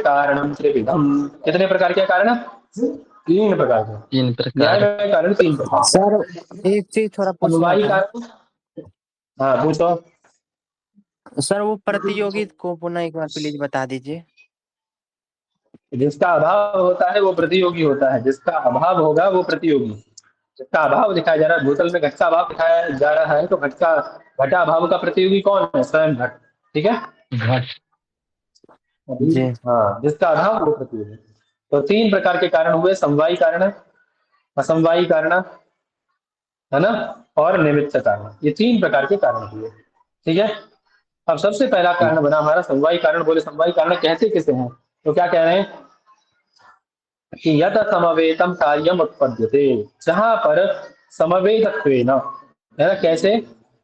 कारणम त्रिविधम। कितने प्रकार के कारण? 3 प्रकार के। तीन न्याय प्रकार। में कारण 3 प्रकार। सर एक चीज थोड़ा पूछना समवायी था। कारण। हाँ पूछो। सर वो प्रतियोगी को पुनः एक बार प्लीज बता दीजिए। जिसका अभाव होता है वो प्रतियोगी होता है, जिसका अभाव होगा वो प्रतियोगी। जिसका अभाव दिखाया जा रहा है, भूतल में घट का अभाव दिखाया जा रहा है, तो घटा अभाव का प्रतियोगी कौन है? स्वयं घट। ठीक है। घट। जी। हाँ, जिसका अभाव वो प्रतियोगी। तो 3 प्रकार के कारण हुए, समवायी कारण, असमवायी कारण, है ना, और निमित्त कारण। ये 3 प्रकार के कारण हुए। ठीक है। अब सबसे पहला कारण बना हमारा समवायी कारण। बोले समवायी कारण कहते किसे हैं? तो क्या कह रहे हैं कि यत समवेतम कार्यम उत्पद्यते, जहां पर समवेतत्वेन, है ना, कैसे?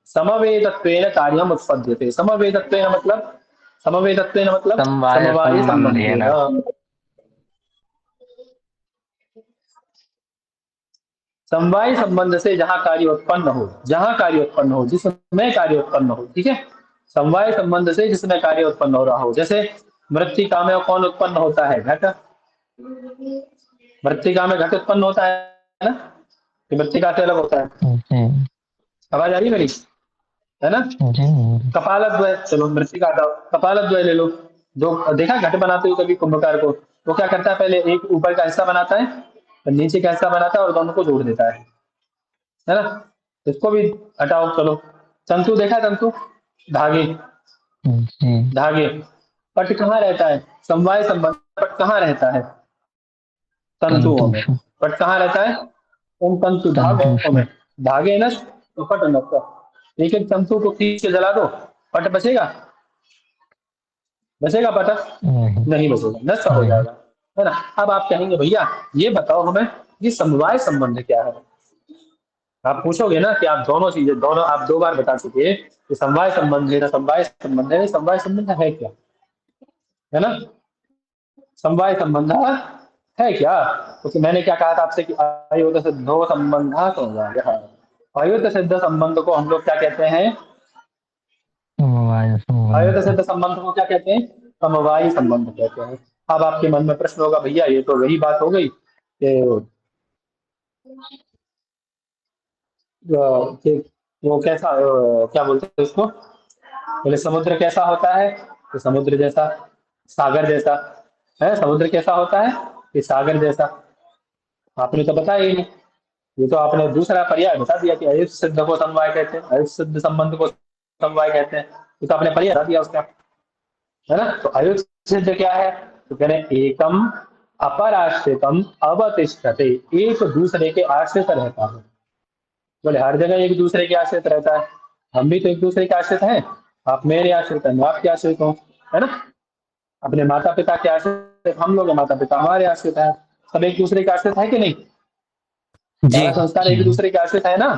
समवेतत्वेन कार्यम उत्पद्यते। समवेतत्वेन मतलब, समवेतत्वेन मतलब समवाय समवाय संबंधेन। संबंधेन। समवाय संबंध से जहां कार्य उत्पन्न हो, जहां कार्य उत्पन्न हो, जिसमें कार्य उत्पन्न हो। ठीक है। समवाय संबंध से जिसमें कार्य उत्पन्न हो रहा हो। जैसे मृत्तिका में कौन उत्पन्न होता है? घट। मृत्तिका में घट उत्पन्न होता है ना, कि मृत्तिका से अलग होता है। आवाज आ रही है मेरी? है ना। कपालद्वय, चलो मृत्तिका का कपालद्वय ले लो। जो देखा घट बनाते हुए कभी कुंभकार को, वो क्या करता है? पहले एक ऊपर का हिस्सा बनाता है, फिर नीचे का हिस्सा बनाता है और दोनों को जोड़ देता है ना। इसको भी हटाओ। चलो तंतु देखा, तंतु, धागे, धागे। पट कहाँ रहता है? समवाय संबंध। पट कहाँ रहता है? तंतुओं में। पट कहाँ रहता है? उन तंतु धागों में। धागे नष्ट तो पट नष्ट। एक एक तंतु को खींच के जला दो, पट बचेगा? बचेगा पट? नहीं बचेगा, नष्ट हो जाएगा, है ना। अब आप कहेंगे भैया ये बताओ हमें, ये समवाय संबंध क्या है? आप पूछोगे ना कि आप दोनों चीजें, दोनों आप 2 बार बता चुके कि समवाय संबंध है ना, समवाय संबंध है। समवाय संबंध है क्या? है ना, समवाय संबंध है क्या? क्योंकि मैंने क्या कहा था आपसे कि अयुत सिद्धो संबंध समवाय। अयुत सिद्ध संबंध को हम लोग क्या कहते हैं? अयुत सिद्ध संबंध को क्या कहते हैं? समवायी संबंध कहते हैं। अब आपके मन में प्रश्न होगा, भैया ये तो वही बात हो गई कि वो कैसा, क्या बोलते हैं उसको? बोले समुद्र कैसा होता है? तो समुद्र जैसा, सागर जैसा। है, समुद्र कैसा होता है? कि सागर जैसा। आपने तो बताया ही नहीं। ये तो आपने दूसरा पर्याय बता दिया कि अयुत सिद्ध को समवाय कहते हैं, अयुत सिद्ध संबंध को समवाय कहते हैं। ये तो आपने पर्याय बता दिया उसका, है ना। तो अयुत सिद्ध क्या है? तो कह रहे हैं एकम अपराश्रितम अवतिष्ठते, एक दूसरे के आश्रित रहता है। बोले हर जगह एक दूसरे के आश्रित रहता है, हम भी तो एक दूसरे के आश्रित हैं। आप मेरे आश्रित हैं, मैं आपके आश्रित हूँ, है ना। अपने माता पिता के आश्रित हम लोग हैं, माता पिता हमारे आश्रित हैं। सब एक दूसरे के आश्रित है कि नहीं? जी। सारा संस्कार एक दूसरे के आश्रित है ना।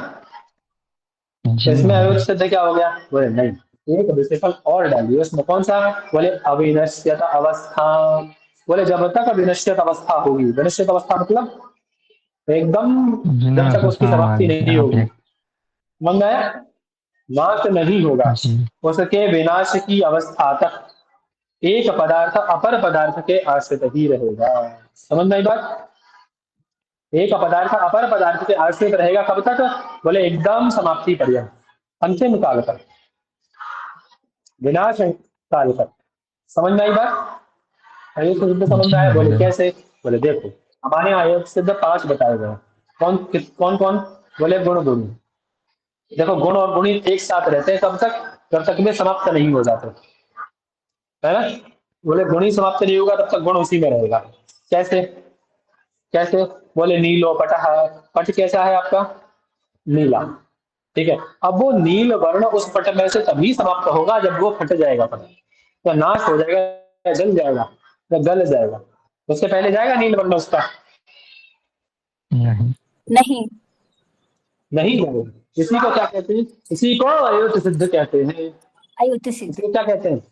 तो इसमें अयुत सिद्ध क्या हो गया? बोले नहीं, एक विशेषण और डालिए उसमें। कौन सा? बोले अविनश्यत अवस्था। बोले जब तक अविनश्यत अवस्था होगी, विनश्यत अवस्था मतलब एकदम, जब तक उसकी समाप्ति नहीं होगी, मन आया, नाश नहीं होगा, उसके विनाश की अवस्था तक एक पदार्थ अपर पदार्थ के आश्रित ही रहेगा। समझ में आई बात? एक पदार्थ अपर पदार्थ के आश्रित रहेगा कब तक? बोले एकदम समाप्ति पर्यंत, अंतिम काल तक, विनाश काल तक। समझ में आई बात? अयुक्त सिद्ध समझ में आया? बोले कैसे? बोले देखो हमारे यहाँ अयुक्त सिद्ध 5 बताए गए। कौन कौन कौन? बोले गुण गुणी। देखो गुण और गुणी एक साथ रहते हैं कब तक? जब तक वे समाप्त नहीं हो जाते, है ना। बोले गुणी समाप्त नहीं होगा तब तक गुण उसी में रहेगा। कैसे? कैसे? बोले नीलो पटः, पट कैसा है आपका? नीला। ठीक है। अब वो नील वर्ण उस पट में से तभी समाप्त होगा जब वो फट जाएगा पट, या नाश हो जाएगा, या जल जाएगा, या गल जाएगा। उससे पहले जाएगा नील वर्ण उसका? नहीं। नहीं जाएगा। इसी को क्या कहते हैं? इसी को अयुत सिद्ध कहते हैं। अयुत सिद्ध। इसको क्या कहते हैं?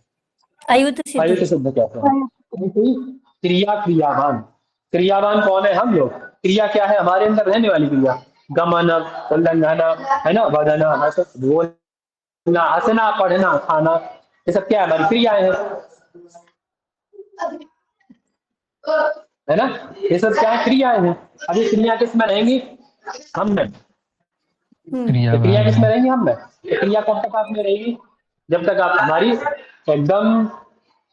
अयुत सिद्ध। अयुत सिद्ध कहते हैं। क्रिया क्रियावान, क्रियावान कौन है? हम लोग। क्रिया क्या है? हमारे अंदर रहने वाली क्रिया। गमन, उल्लंघन, है ना, वदना, बोलना, हंसना, पढ़ना, खाना, ये सब क्या है? हमारी क्रियाएं हैं। है ना। ये सब क्या है, क्रियाएं हैं। अब ये क्रिया किस में रहेंगी, हम में। क्रिया ये क्रिया भाग किस में में। रहेंगी, हम में। ये क्रिया कब तक आप में रहेगी, जब तक आप हमारी एकदम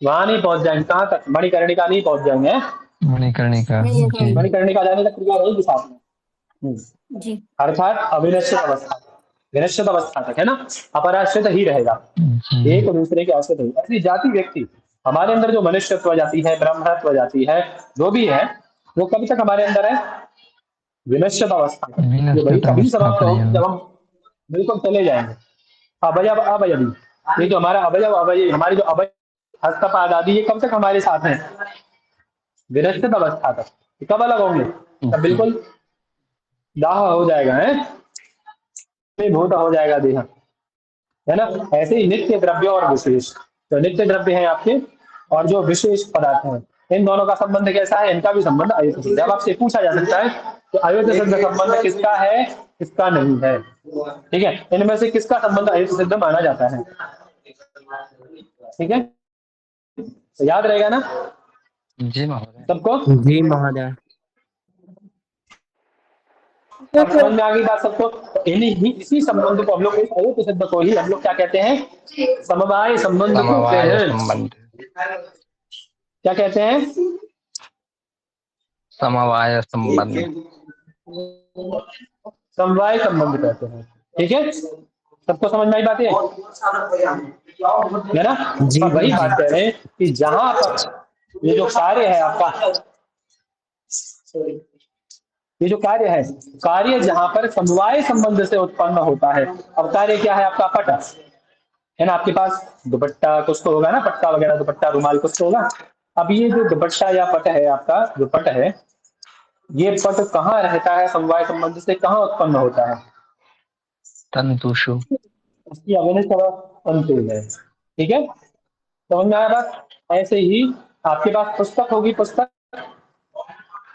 वहां नहीं पहुंच जाएंगे, कहाँ तक, मणिकर्णिका नहीं पहुंच जाएंगे। मणिकर्णिका जी। मणिकर्णिका जाने तक क्रिया रहेगी साथ में। जी अर्थात अविनश्चित अवस्था, विनश्चित अवस्था तक, है ना। अपराश्रित ही रहेगा, जी। एक दूसरे के आश्रित नहीं। ऐसी जाति व्यक्ति हमारे अंदर जो मनुष्यत्व जाती है, ब्रह्मत्व जाती है, जो भी है, वो कब तक हमारे अंदर है, विनश्चित अवस्था तक। ये भाई विनश्चित तभी अवस्था समाप्त होगी पर्यंत। जब हम बिल्कुल चले जाएंगे। अवयव अवयवी, ये जो हमारा अवयव अवयवी, हमारी जो अवयव हस्तपाद आदि, ये कब तक हमारे साथ है, विनश्चित अवस्था तक। कब अलग होंगे, तब जी। बिल्कुल दाह हो जाएगा, है भूत हो जाएगा देह, है ना। ऐसे ही नित्य द्रव्य और विशेष, तो नित्य द्रव्य है आपके, और जो विशेष पदार्थ हैं, इन दोनों का संबंध कैसा है, इनका भी संबंध अयुत सिद्ध। अब आपसे पूछा जा सकता है तो अयुत सिद्ध संबंध किसका है, किसका नहीं है। ठीक है, इनमें से किसका संबंध अयुत सिद्ध माना जाता है, ठीक है, तो याद रहेगा ना जी महोदय। सबको। जी महोदय। अब समझ में आ गई बात सबको। तो इन्हीं इसी संबंध को हम लोग, अयुत सिद्ध को ही हम लोग क्या कहते हैं, समवाय संबंध कहते समवाय हैं। संबंध। क्या कहते हैं, समवाय संबंध। समवाय संबंध कहते हैं। ठीक है, सबको समझ में आई बात है ना। जी अब वही गुरुजी। बात कह रहे हैं कि जहां पर ये जो कार्य है आपका, ये जो कार्य है, कार्य जहां पर समवाय संबंध से उत्पन्न होता है। अब कार्य क्या है आपका, पट है ना, आपके पास दुपट्टा कुछ तो होगा ना, पट्टा वगैरह, दुपट्टा रुमाल कुछ तो होगा। अब ये जो दुपट्टा या पट है आपका, जो पट है, ये पट कहाँ रहता है, समवाय संबंध से कहाँ उत्पन्न होता है, तंतुषु। उसकी अवनिष्ठ तंतु है। ठीक है, समझ में आया बात। ऐसे ही आपके पास पुस्तक होगी, पुस्तक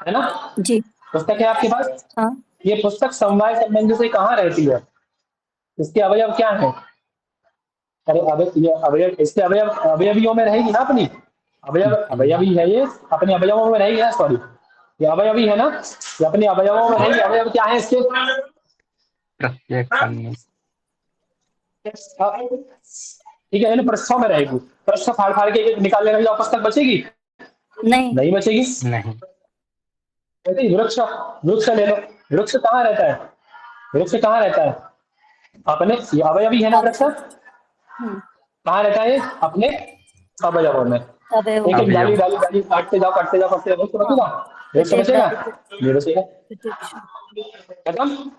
है ना, जी पुस्तक है आपके पास। हाँ ये पुस्तक समवाय संबंध से कहाँ रहती है, इसके अवयव क्या है, अरे ये अवयव, इसके अवयव अवयवियों में रहेगी ना अपनी, अवयव अवयवी है ये, अपने अवयवों में रहेगी ना, सॉरी, ये अवयवी है ना, ये अपने अवयवों में रहेगी। अवयव क्या है इसके, प्रत्येक कन्या। ठीक है, इन पृष्ठों में रहेगी। पृष्ठ फाड़ फाड़ के निकाल लेना, जाओ पुस्तक बचेगी, नहीं नहीं बचेगी। नहीं। ऐसे ही वृक्ष, वृक्ष ले लो, वृक्ष कहाँ रहता है, वृक्ष कहाँ रहता है, अपने, ये अवयवी है ना वृक्ष, हम्म कहाँ रहता है ये, अपने अवयवों में। अवयव एक एक अवयव। डाली डाली डाली काटते जाओ, काटते जाओ, काटते जाओ, वृक्ष हाँ बचेगा, वृक्ष प्रत्येक बचेगा, डाली नहीं बचेगा। प्रत्येक खत्म।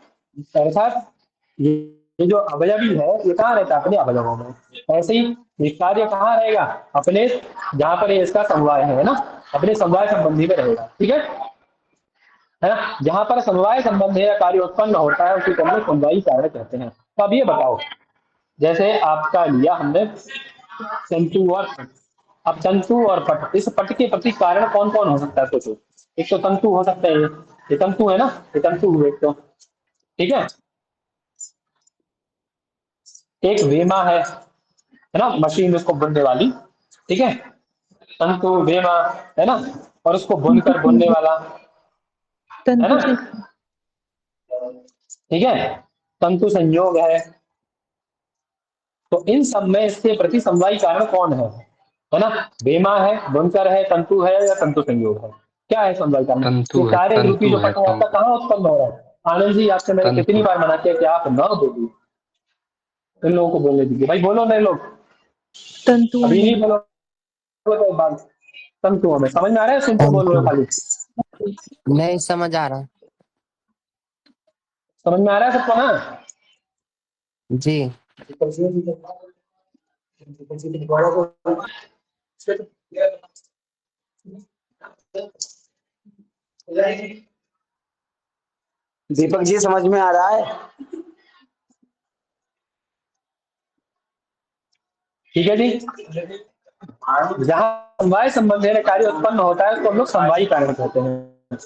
अर्थात ये जो अवयवी है, ये कहाँ रहता है, अपने अवयवों में। ऐसे ही ये कार्य कहाँ रहेगा, अपने, जहां पर ये इसका समवाय है ना, अपने समवाय संबंधी में रहेगा। ठीक है ना, जहां पर समवाय संबंध है, कार्य उत्पन्न होता है, उसी को हम लोग समवायी कार्य कहते हैं। तो अब ये बताओ, जैसे आपका लिया हमने तंतु और पट। अब तंतु और पट, इस पट के प्रति कारण कौन कौन हो सकता है, सोचो। एक तो तंतु हो सकता है, ये तंतु है ना, ये तंतु हुए एक तो, ठीक है। एक वेमा है ना, मशीन उसको बुनने वाली, ठीक है, तंतु वेमा, है ना, और उसको बुनकर बुनने वाला, है ना, ठीक है, तंतु संयोग तो इन सब में इसके प्रति समवायी कारण कौन है ना। वेमा है, बुनकर है, तंतु है, या तंतु संयोग है, क्या है समवायी कारण। तंतु ये है, कार्य रूपी तंतु जो है पट है तो। आपका, कहाँ उत्पन्न हो रहा है। आनंद जी, आपसे मैंने कितनी तंतु। बार मना किया कि आप न बोलिए, इन लोगों को बोलने दीजिए भाई, बोलो नहीं लोग, तंतुओं अभी में। नहीं बोलो तो बात। तंतुओं में समझ में आ रहा है, सुन के बोल रहे हो तंतु खाली, नहीं समझ आ रहा। समझ में आ रहा है सबको ना। जी दीपक जी समझ में आ रहा है। ठीक है जी, जहां समवाय संबंध है, कार्य उत्पन्न होता है, तो हम लोग समवायी कारण कहते हैं।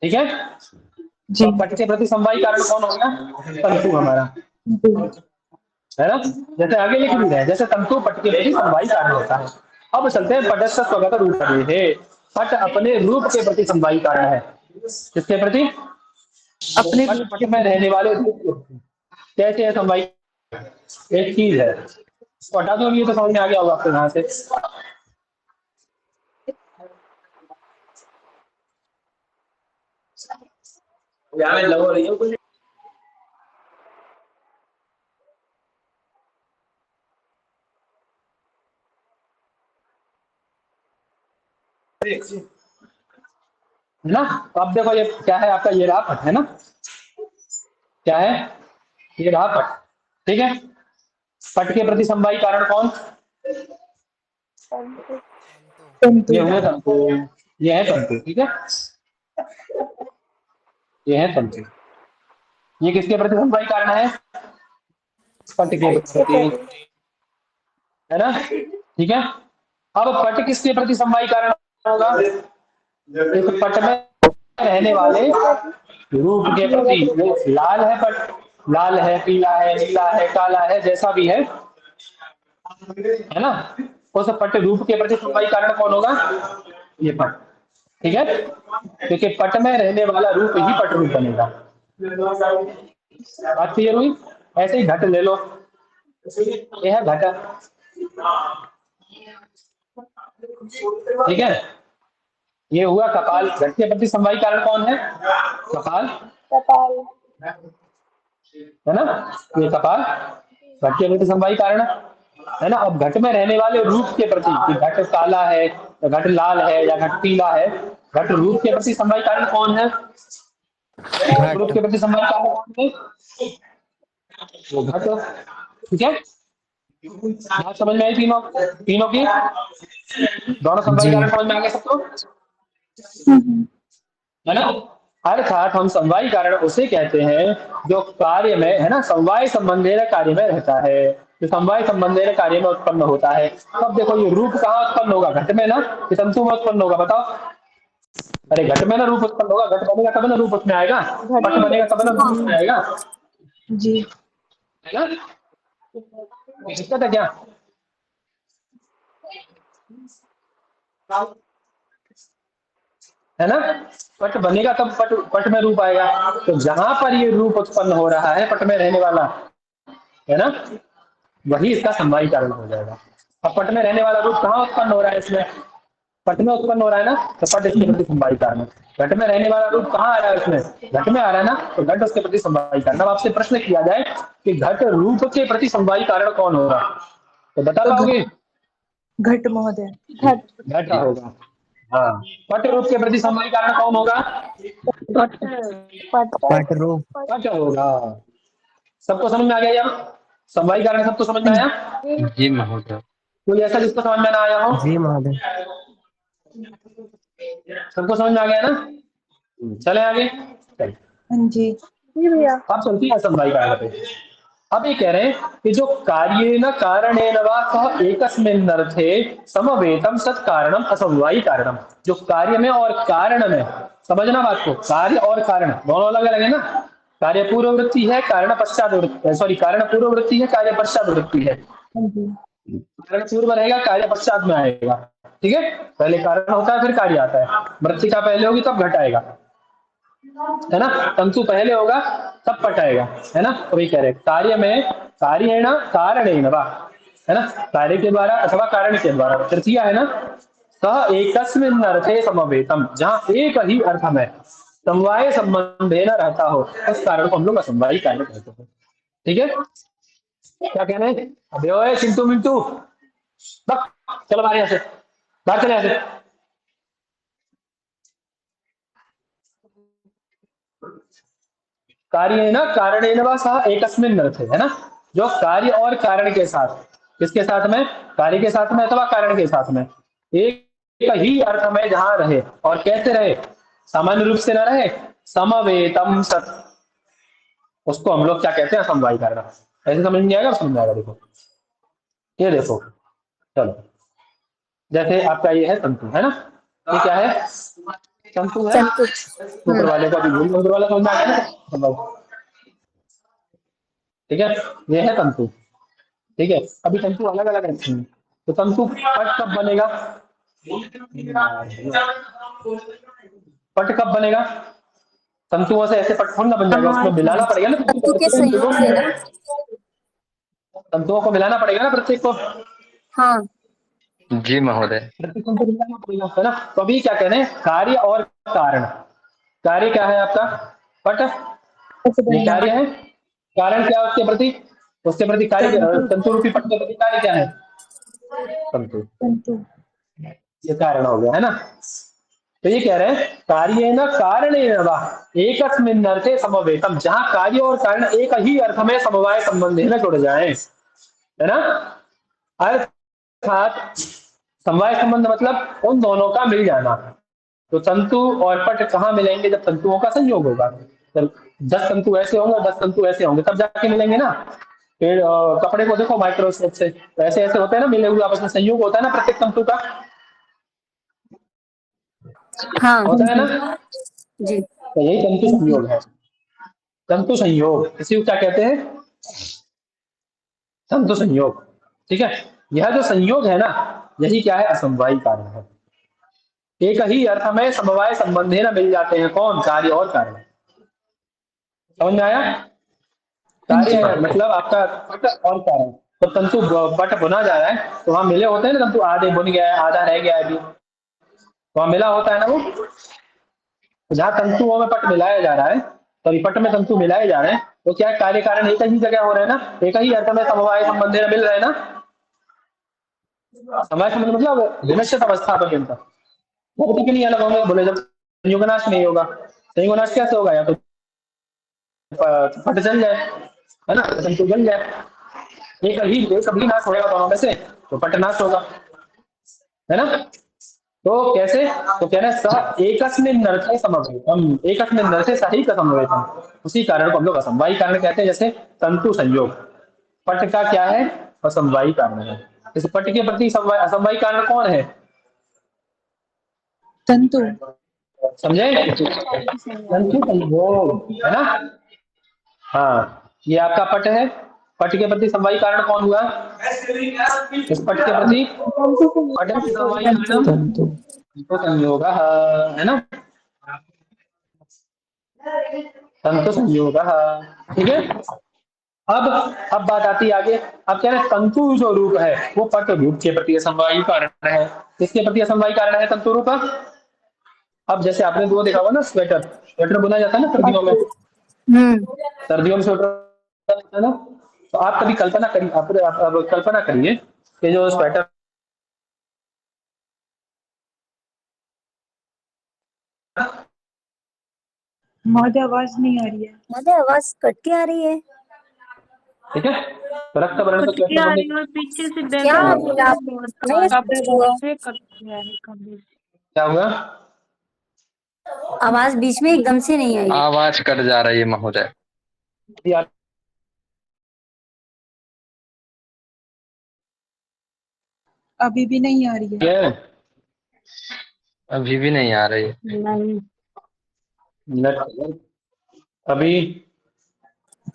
ठीक है, जी तो पट के प्रति समवायी कारण कौन होगा, तंतु हमारा, है ना। जैसे आगे लिख भी रहे हैं, जैसे तंतु पट के प्रति समवायी कारण होता है। अब चलते हैं पटस्थ स्वगत रूप है। पट अपने रूप के प्रति समवायी कारण है। किसके प्रति? अपने पट पट में रहने वाले रूप के प्रति। कैसे है समवायी? एक चीज है, इसको हटा दो, ये तो समझ में आ गया होगा आपको यहाँ से। यहाँ लगो रही हो कुछ है ना। तो अब देखो ये क्या है आपका, ये रहा पट है ना, क्या है ये रहा पट, ठीक है। पट के प्रति समवायी कारण कौन? ये हुए तंतु, ये है तंतु, ठीक है, ये है तंतु। ये किसके प्रति समवायी कारण है? पट के प्रति, है ना, ठीक है। अब पट किसके प्रति समवायी कारण होगा? इस पट में रहने वाले रूप के प्रति। वो लाल है पट, लाल है, पीला है, नीला है, काला है, जैसा भी है ना, उस पट रूप के प्रति समवायी कारण कौन होगा? ये पट, ठीक है, क्योंकि पट में रहने वाला रूप ही पट रूप बनेगा। बात क्लियर हुई? ऐसे ही घट ले लो, ये है घट, ठीक है। ये हुआ कपाल, घट के प्रति समवायी कारण कौन है? कपाल, है ना, ये कपाल घट के प्रति समवायी कारण है ना। अब घट में रहने वाले रूप के प्रति, कि घट काला है, घट लाल है, या घट पीला है, घट रूप के प्रति समवायी कारण कौन है? रूप के प्रति समवायी कारण कौन है? वो घट, ठीक है। बात समझ में आई तीनों, तीनों की दोनों समवायी कारण समझ में आ गए सबको, है ना। अर्थात हम समवायी कारण उसे कहते हैं जो कार्य में, है ना, समवाय संबंधेन कार्य में रहता है, जो समवाय संबंधेन कार्य में उत्पन्न होता है। अब देखो ये रूप कहाँ उत्पन्न होगा? घट में ना, कि तंतु में उत्पन्न होगा? बताओ। अरे घट में ना रूप उत्पन्न होगा, घट बनेगा तब ना रूप उसमें आएगा, पट बनेगा तब ना रूप उसमें आएगा, जी, है ना। दिक्कत है क्या? है ना, पट बनेगा तब पट, पट में रूप आएगा। तो जहां पर ये रूप उत्पन्न हो रहा है पट में रहने वाला, है ना, वही इसका समवायी कारण हो जाएगा। अब पट में रहने वाला रूप कहाँ उत्पन्न हो रहा है? इसमें पट में उत्पन्न हो रहा है ना, तो पट इसके प्रति समवायी कारण है। घट में रहने वाला रूप कहाँ आ रहा है? उसमें घट में आ रहा है ना, तो घट उसके प्रति समवायी कारण। अब आपसे प्रश्न किया जाए कि घट रूप के प्रति समवायी कारण कौन होगा, तो बता पाओगे? घट महोदय, घट होगा। हाँ, पट रूप के प्रति समवायी कारण कौन होगा? पट रूप। पट होगा। सबको समझ में आ गया यार? समवायी कारण सबको समझ में आया? जी महोदय। कोई ऐसा जिसको समझ में ना आया हो? जी महोदय। सबको समझ में आ गया ना? चले आगे। चलिए। हाँ जी भैया। अब चलती है समवायी कारण पे। अब ये कह रहे हैं कि जो कार्येन कारणेन वा सह एकस्मिन् अर्थे समवेतम सत् कारणम असमवायी कारणम। जो कार्य में और कारण में, समझना बात को, कार्य और कारण दोनों अलग अलग है ना। कार्य पूर्व वृत्ति है, कारण पश्चात वृत्ति, सॉरी, कारण पूर्व वृत्ति है, कार्य पश्चात वृत्ति है। हाँ जी, कारण पूर्व रहेगा, कार्य पश्चात में आएगा, ठीक है। पहले कारण होता है फिर कार्य आता है। मृत्तिका पहले होगी तब घट आएगा, है ना। तंतु पहले होगा तब पट आएगा, है ना। तो वही कह रहे कार्य में, कार्य है ना, कारणेन वा, है ना, कार्य के द्वारा अथवा कारण के द्वारा। तृतीय है ना, सह एकस्मिन् अर्थे समवेतम, जहां एक ही अर्थ में समवाय संबंधेन रहता हो, उस कारण को हम लोग असमवायी कारण कहते हैं, ठीक है। क्या कहना है? अबे ओए चिंटू मिंटू, बक, चलो बाहर यहाँ से, बाहर चले यहाँ से। कार्य ना कारणेन वा सह एकस्मिन् अर्थे, है ना, जो कार्य और कारण के साथ, किसके साथ में? कार्य के साथ में अथवा कारण के साथ में, एक ही अर्थ में जहां रहे, और कैसे रहे? सामान्य रूप से न रहे, समवेतम सत, उसको हम लोग क्या कहते हैं? समवायी कारण। ऐसे समझ नहीं आएगा? समझ आएगा। देखो ये देखो, चलो, जैसे आपका ये है तंतु, है ना, ये क्या है? तंतु है। ऊपर वाले का भी भूल, ऊपर वाला समझ में आ गया ना, ठीक है। ये है तंतु, ठीक है। अभी तंतु अलग अलग रहते हैं, तो तंतु पट कब बनेगा? पट कब बनेगा? तंतुओं से ऐसे पट थोड़ा ना बन जाएगा, उसमें मिलाना पड़ेगा ना तंतु के संयोग से ना। तंतुओं को मिलाना पड़ेगा ना प्रत्येक को, हाँ जी महोदय। प्रत्येक तंतु को मिलाना पड़ेगा, है ना। तो अभी क्या कह रहे हैं, कार्य और कारण। कार्य क्या है आपका? पट, ये कार्य है। कारण क्या है उसके प्रति? उसके प्रति कार्य, तंतु रूपी पट के प्रति कार्य क्या है? तंतु। तंतु। ये कारण हो गया, है ना। तो ये कह रहे हैं कार्य न कारण एकस्मिन् अर्थे समवेतम, जहां कार्य और कारण एक ही अर्थ में समवाय संबंधी में जुड़ जाए, है ना। अर्थात समवाय संबंध मतलब उन दोनों का मिल जाना। तो तंतु और पट कहाँ मिलेंगे? जब तंतुओं का संयोग होगा। जब 10 तंतु ऐसे होंगे, 10 तंतु ऐसे होंगे, तब जाके मिलेंगे ना। फिर कपड़े को देखो माइक्रोस्कोप से, तो ऐसे ऐसे होते हैं ना, मिले हुए आपस में संयोग होता है ना प्रत्येक तंतु का, हाँ होता है ना। जी। तो यही तंतु संयोग है। तंतु संयोग, इसी को क्या कहते हैं? तंतु संयोग। ठीक है। यह जो संयोग है ना, यही क्या है? असमवायी कारण है। एक ही अर्थ में समवाय संबंधी न मिल जाते हैं, कौन? कार्य और कारण। समझ में आया? कार्य है मतलब आपका पट और कारण। तो तंतु पट बुना जा रहा है, तो वहां मिले होते हैं ना तंतु, आधे बुन गया है, आधा रह गया है अभी, वहां मिला होता है ना वो। तो जहां तंतुओं में पट मिलाया जा रहा है, तो पट में तंतु मिलाए जा रहे हैं, तो क्या कार्य कारण एक ही जगह हो रहे हैं ना, एक ही अर्थ में समवाय संबंधी न मिल रहे हैं ना। समवाय संबंध मतलब विनश्यत अवस्था पर्यंत, वो के नहीं अलग होंगे। बोले जब संयुगनाश नहीं होगा, संयुगनाश कैसे होगा? या तो पट जल जाए, है ना, तंतु जल जाए, एक अभी नाश होगा दोनों में से, तो पट नाश होगा, है ना। तो कैसे? तो कह रहे हैं स एकस्मिन् नरके समवेतम, एकस्मिन् नरके सही का समवेतम। उसी कारण को हम लोग असमवायी कारण कहते हैं। जैसे तंतु संयोग, पट का क्या है? असमवायी कारण है। इस पट के प्रति असमवायी कारण कौन है? तंतु। समझे? तंतु संयोग, है ना। हाँ, ये आपका पट है। पट के प्रति समवायी कारण कौन हुआ? इस पट के प्रति पट के समवायी कारण तंतु। तंतु संयोग, है ना। तंतु संयोग, ठीक है। अब बात आती है आगे। अब कह रहे हैं तंतु जो रूप है वो पट रूप के प्रति असमवायी कारण है। किसके प्रति असमवायी कारण है तंतु रूप? अब जैसे आपने वो देखा हुआ ना, स्वेटर, स्वेटर बुना जाता है ना सर्दियों में, सर्दियों में स्वेटर है ना। तो आप कभी कल्पना करिए, आप कल्पना करिए कि जो स्वेटर, महोदय आवाज नहीं आ रही है। महोदय आवाज कट के आ रही है। ठीक है, तो रक्त वर्ण का स्वेटर बनने, और पीछे से क्या बैकग्राउंड बोला आप? नहीं कुछ हुआ? से कट गया है कभी। क्या हुआ? आवाज बीच में एकदम से नहीं आई। आवाज कट जा रही है महोदय। यार अभी भी नहीं आ रही है। ये अभी भी नहीं आ रही है। नहीं अभी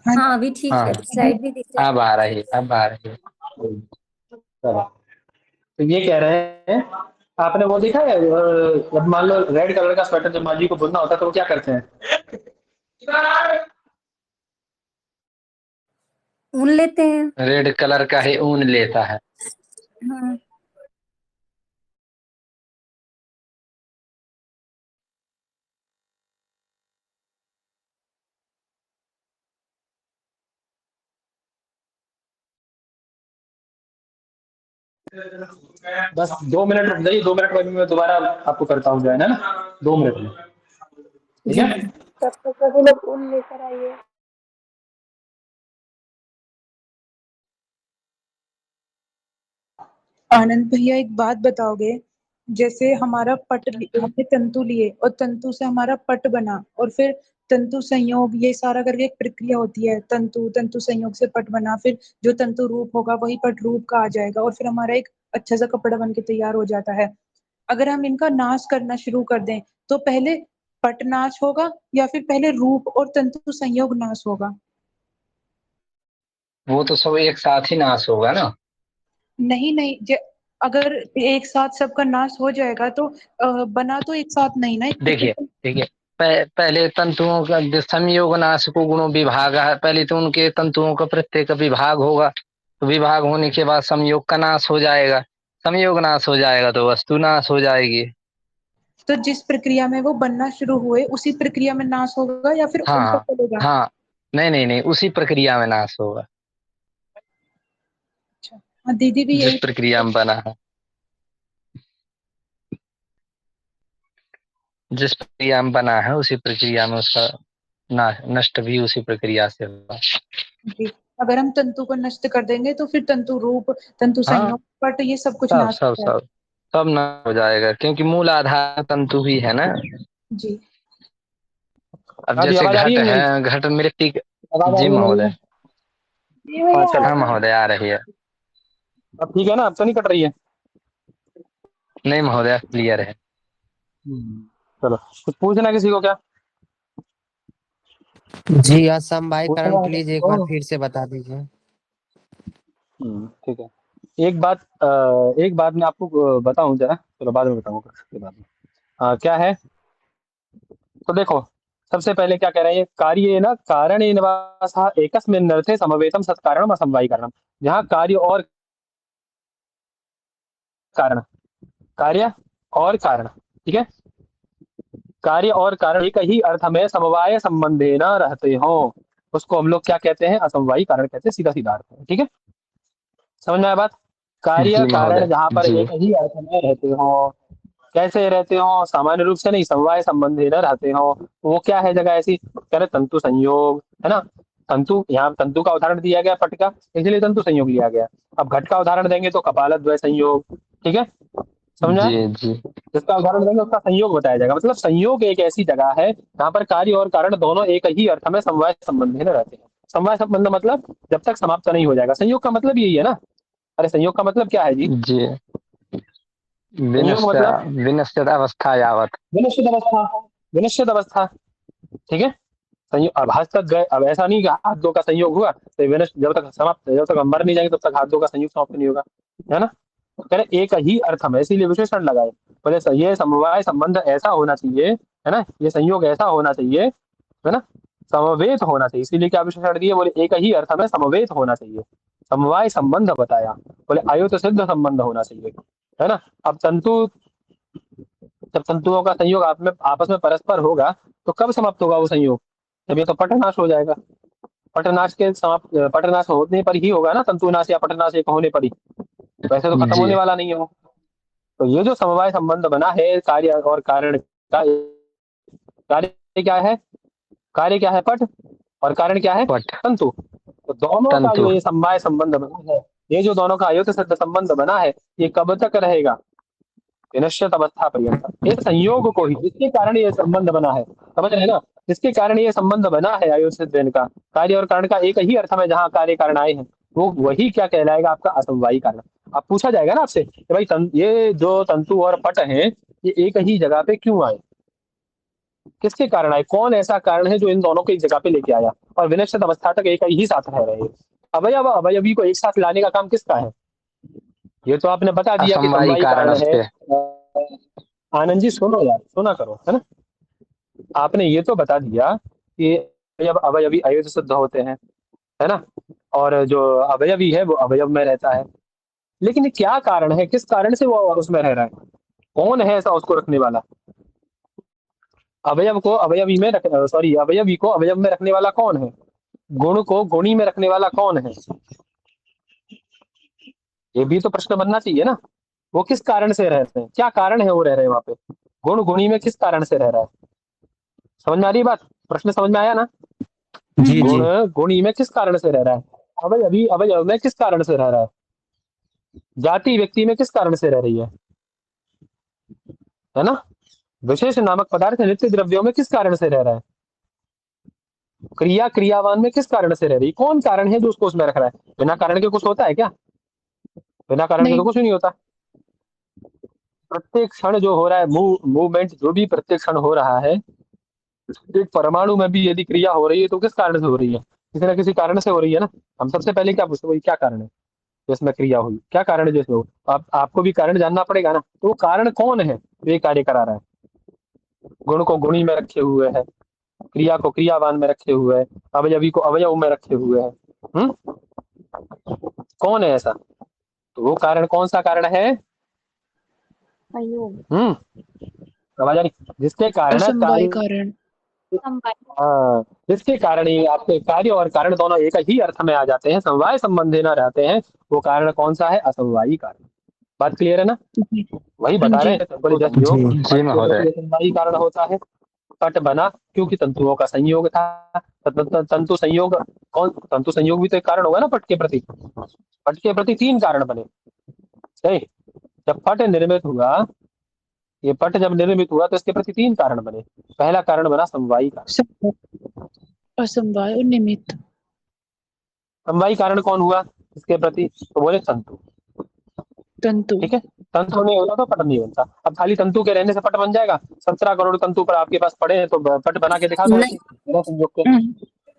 हाँ अभी ठीक हाँ है, स्लाइड भी दिख रहा है। अब आ रही है, अब आ रही है। चलो, तो ये कह रहे हैं, आपने वो देखा है जब मान लो रेड कलर का स्वेटर जब माजी को बुनना होता है तो वो क्या करते हैं? ऊन लेते हैं। रेड कलर का ही ऊन लेता है। हाँ बस 2 मिनट रुक जाइए, 2 मिनट बाद मैं दोबारा आपको करता हूँ ज्वाइन, है ना, 2 मिनट में। ठीक है। तब तक सभी लोग ऊन लेकर आइए। आनंद भैया एक बात बताओगे, जैसे हमारा हमने तंतु लिए और तंतु से हमारा पट बना, और फिर तंतु संयोग, ये सारा करके एक प्रक्रिया होती है। तंतु तंतु संयोग से पट बना, फिर जो तंतु रूप होगा वही पट रूप का आ जाएगा, और फिर हमारा एक अच्छा सा कपड़ा बन के तैयार हो जाता है। अगर हम इनका नाश करना शुरू कर दें, तो पहले पट नाश होगा या फिर पहले रूप और तंतु संयोग नाश होगा? वो तो सब एक साथ ही नाश होगा ना। नहीं नहीं, अगर एक साथ सबका नाश हो जाएगा तो बना तो एक साथ नहीं ना एक देखिए देखिए पहले तंतुओं का जो संयोग नाश को गुणों विभाग है, पहले तो उनके तंतुओं का प्रत्येक विभाग होगा, तो विभाग होने के बाद संयोग का नाश हो जाएगा, संयोग नाश हो जाएगा तो वस्तु नाश हो जाएगी। तो जिस प्रक्रिया में वो बनना शुरू हुए उसी प्रक्रिया में नाश होगा या फिर उल्टा हाँ चलेगा? हाँ, नहीं नहीं नहीं, उसी प्रक्रिया में नाश होगा अच्छा, हाँ दीदी भी जिस यही प्रक्रिया में बना है, जिस प्रक्रिया में बना है उसी प्रक्रिया में उसका नष्ट भी उसी प्रक्रिया से होगा। जी। अगर हम तंतु को नष्ट कर देंगे तो फिर तंतु रूप, तंतु हाँ, संयोग, पट ये सब कुछ सब नाश सब हो जाएगा। सब सब नष्ट हो जाएगा, क्योंकि मूल आधार तंतु ही है ना। जी। अब हाँ जी, जैसे आवाज आ रही घट है मेरी? है, घट मृत्यु। आवाज आ जी रही है मेरी? महोदय। जी भैया हाँ आ चलो, हाँ रही है। महोदय, आ रही है। अब ठीक है ना? अब तो नहीं कट रही है? नहीं महोदय, क्लियर है। चलो, कुछ पूछना किसी को क्या? जी असमवाय कारण पूछना है प्लीज किसी एक को? बार फिर से बता दीजिए। ठीक है। एक बात मैं आपको बताऊं जरा, चलो बाद में बताऊंगा उसके बाद में। क्या है? तो देखो, सबसे पहले क्या कह रहे हैं, कार्य ना कारण निवासः एकस्मिन् अर्थे समवेतम सत्कारणम असमवायी कारणम। जहाँ कार्य और कारण, कार्य और कारण, ठीक है, कार्य और कारण एक ही अर्थ में समवाय संबंधे न रहते हो, उसको हम लोग क्या कहते हैं? असमवायी कारण कहते हैं, सीधा सीधा अर्थ है, ठीक है, समझ में आया बात? कार्य जी कारण महोदय। जहाँ पर जी एक ही अर्थ में रहते हो, कैसे रहते हो? सामान्य रूप से नहीं, समवाय संबंधी न रहते हो। वो क्या है जगह ऐसी? कह रहे तंतु संयोग, है ना? तंतु, यहाँ तंतु का उदाहरण दिया गया पट का, इसलिए तंतु संयोग लिया गया। अब घट का उदाहरण देंगे तो कपालद्वय संयोग, ठीक है, समझ में आया? जी जी जिसका उदाहरण देंगे उसका संयोग बताया जाएगा। मतलब संयोग एक ऐसी जगह है जहाँ पर कार्य और कारण दोनों एक ही अर्थ में समवाय संबंधी न रहते हैं। समवाय संबंध मतलब जब तक समाप्त नहीं हो जाएगा। संयोग का मतलब यही है ना? अरे संयोग का मतलब क्या है जी? जी। संयोग विनश्य मतलब विनश्यत अवस्था यावत। विनिश्चित अवस्था, विनिश्चित अवस्था, ठीक है। संयोग, अब हाथ तक गए, अब ऐसा नहीं कि हाथ दो का संयोग हुआ तो विनिश्चित, जब तक समाप्त, जब तक हम मर नहीं जाएंगे तब तक हाथ दो का संयोग समाप्त नहीं होगा, है ना? तो कह रहे एक ही अर्थ में, इसीलिए विशेषण लगाए। बोले ये समवाय संबंध ऐसा होना चाहिए, है ना, ये संयोग ऐसा होना चाहिए, है ना, समवेत होना चाहिए, इसीलिए क्या विशेषण दिए? बोले एक ही अर्थ में समवेत होना चाहिए, समवाय संबंध बताया। बोले अयुत सिद्ध संबंध होना चाहिए, है ना? अब तंतु, जब तंतुओं का संयोग आपस में परस्पर होगा तो कब समाप्त होगा वो संयोग? जब ये तो पटनाश हो जाएगा। पटनाश के समाप्त, पटनाश होने पर ही होगा ना, तंतुनाश या पटनाश एक होने पर ही, वैसे तो खत्म जी होने वाला नहीं है वो। तो ये जो समवाय संबंध बना है कार्य और कारण का, कार्य क्या है? कार्य क्या है? पट, और कारण क्या है? पट तंतु। तो दोनों का तंतु। जो ये समवाय संबंध बना है, ये जो दोनों का अयुत सिद्ध संबंध बना है, ये कब तक रहेगा? विनश्यत अवस्था पर्यंत। इस संयोग को ही, जिसके कारण ये संबंध बना है, समझ रहे हैं ना, जिसके कारण ये संबंध बना है आयोजित दिन का, कार्य और कारण का एक ही अर्थ में जहाँ कार्य कारण आए हैं, वो वही क्या कहलाएगा? आपका असमवायी कारण। अब पूछा जाएगा ना आपसे कि भाई ये जो तंतु और पट हैं, ये एक ही जगह पे क्यों आए, किसके कारण आए, कौन ऐसा कारण है जो इन दोनों को एक जगह पे लेके आया और विनश्यत अवस्था तक एक ही साथ रह रहे हैं? अवयव अवयवी को एक साथ लाने का काम किसका है? ये तो आपने बता दिया कि असमवायी समवायी कारण कारण है। से। आनंद जी सुनो यार, सुना करो, है ना? आपने ये तो बता दिया कि जब अवयवी अयुत सिद्ध होते हैं, है ना, और जो अवयवी है वो अवयव में रहता है, लेकिन ये क्या कारण है, किस कारण से वो उसमें रह रहा है? कौन है ऐसा उसको रखने वाला? अवयव को अवयवी में रख, सॉरी, अवयवी को अवयव में रखने वाला कौन है? गुण को गुणी में रखने वाला कौन है? ये भी तो प्रश्न बनना चाहिए ना। वो किस कारण से रहते हैं, क्या कारण है वो रह रहे हैं वहां पे? गुण गुणी में किस कारण से रह रहा है? समझ में आ रही बात? प्रश्न समझ में आया ना? जी गुण जी। गुणी में किस कारण से रह रहा है? अवयवी अवयव में किस कारण से रह रहा है? जाति व्यक्ति में किस कारण से रह रही है ना? विशेष नामक पदार्थ नित्य द्रव्यों में किस कारण से रह रहा है? क्रिया क्रियावान में किस कारण से रह रही है? कौन कारण है जो उसको उसमें रख रहा है? बिना कारण के कुछ होता है क्या? बिना कारण के नहीं। तो कुछ भी नहीं होता। प्रत्येक क्षण जो हो रहा है, मूवमेंट जो भी प्रत्येक क्षण हो रहा है, एक परमाणु में भी यदि क्रिया हो रही है तो किस कारण से हो रही है? किसी ना किसी कारण से हो रही है ना। हम सबसे पहले क्या पूछते हैं, क्या कारण है? जो इसमें क्रिया हुई, क्या कारण है जो इसमें हुई? आपको भी कारण जानना पड़ेगा ना, तो वो कारण कौन है जो ये कार्य करा रहा है? गुण को गुणी में रखे हुए है, क्रिया को क्रियावान में रखे हुए है, अवयवी को अवयव में रखे हुए है। कौन है ऐसा? तो वो कारण कौन सा कारण है? संयोग। आवाज आ रही? जिसके कारण असमवाय कार्य, कारण। समवाय। हाँ, जिसके कारण ही आपके कार्य और कारण दोनों एक ही अर्थ में आ जाते हैं, समवाय संबंधी न रहते हैं, वो कारण कौन सा है? असमवायी कारण। बात क्लियर है ना? जी वही हाँ बता रहे जी। हैं, सिंपली जस्ट योग जी पट के महोदय। प्रति असमवायी कारण होता है। पट बना क्योंकि तंतुओं का संयोग था। तंतु संयोग, कौन तंतु संयोग भी तो एक कारण होगा ना पट के प्रति। पट के प्रति 3 कारण बने, सही। जब पट निर्मित हुआ, ये पट जब निर्मित हुआ तो इसके प्रति 3 कारण बने। पहला कारण बना समवायी कारण। असमवाय और निमित्त। समवायी कारण कौन हुआ इसके प्रति? तो बोले तंतु। तंतु। ठीक है, तंतु नहीं होता तो पट नहीं बनता। अब खाली तंतु के रहने से पट बन जाएगा? 17 करोड़ तंतु पर आपके पास पड़े हैं, तो पट बना के दिखा दो ऐसे, नहीं बिना संयोग के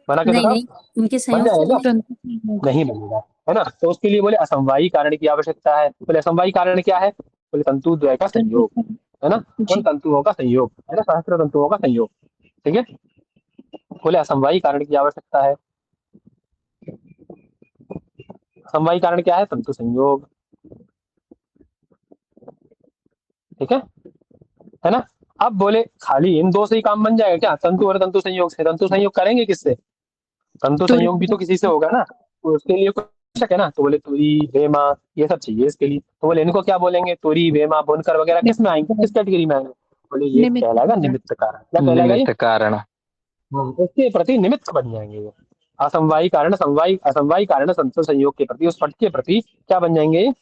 बना के नहीं दिखाओ, नहीं, उनके बन संयोग से जाएगा क्या? नहीं। तंतु संयोग। नहीं बनेगा, है ना? तो उसके लिए बोले असमवायी कारण की आवश्यकता है। बोले असमवायी कारण क्या है? बोले तंतु द्वय का तंतु संयोग, है ना? उन जी। तंतुओं का संयोग, है ना, सहस्त्र तंतुओं का संयोग। ठीक है, बोले असमवायी कारण की आवश्यकता है। असमवायी कारण क्या है? तंतु संयोग। ठीक है ना? अब बोले खाली इन दो से ही काम बन जाएगा क्या? तंतु और तंतु संयोग से? तंतु संयोग करेंगे किससे? तंतु तुरी। संयोग भी तो किसी से होगा ना, तो उसके लिए कुछ आवश्यक है ना। तो बोले तुरी वेमा ये सब चाहिए इसके लिए। तो बोले इनको क्या बोलेंगे? तुरी वेमा बुनकर वगैरह किस में आएंगे, किस कैटेगरी में आएंगे? बोले ये निमित्त कहलाएगा कारण। निमित्त कारण। क्या कहलाएगा ये? निमित्त कारण। उसके प्रति निमित्त बन जाएंगे ये। असमवायी कारण, असमवायी कारण तंतु संयोग के प्रति, उस पट के प्रति क्या बन जाएंगे ये?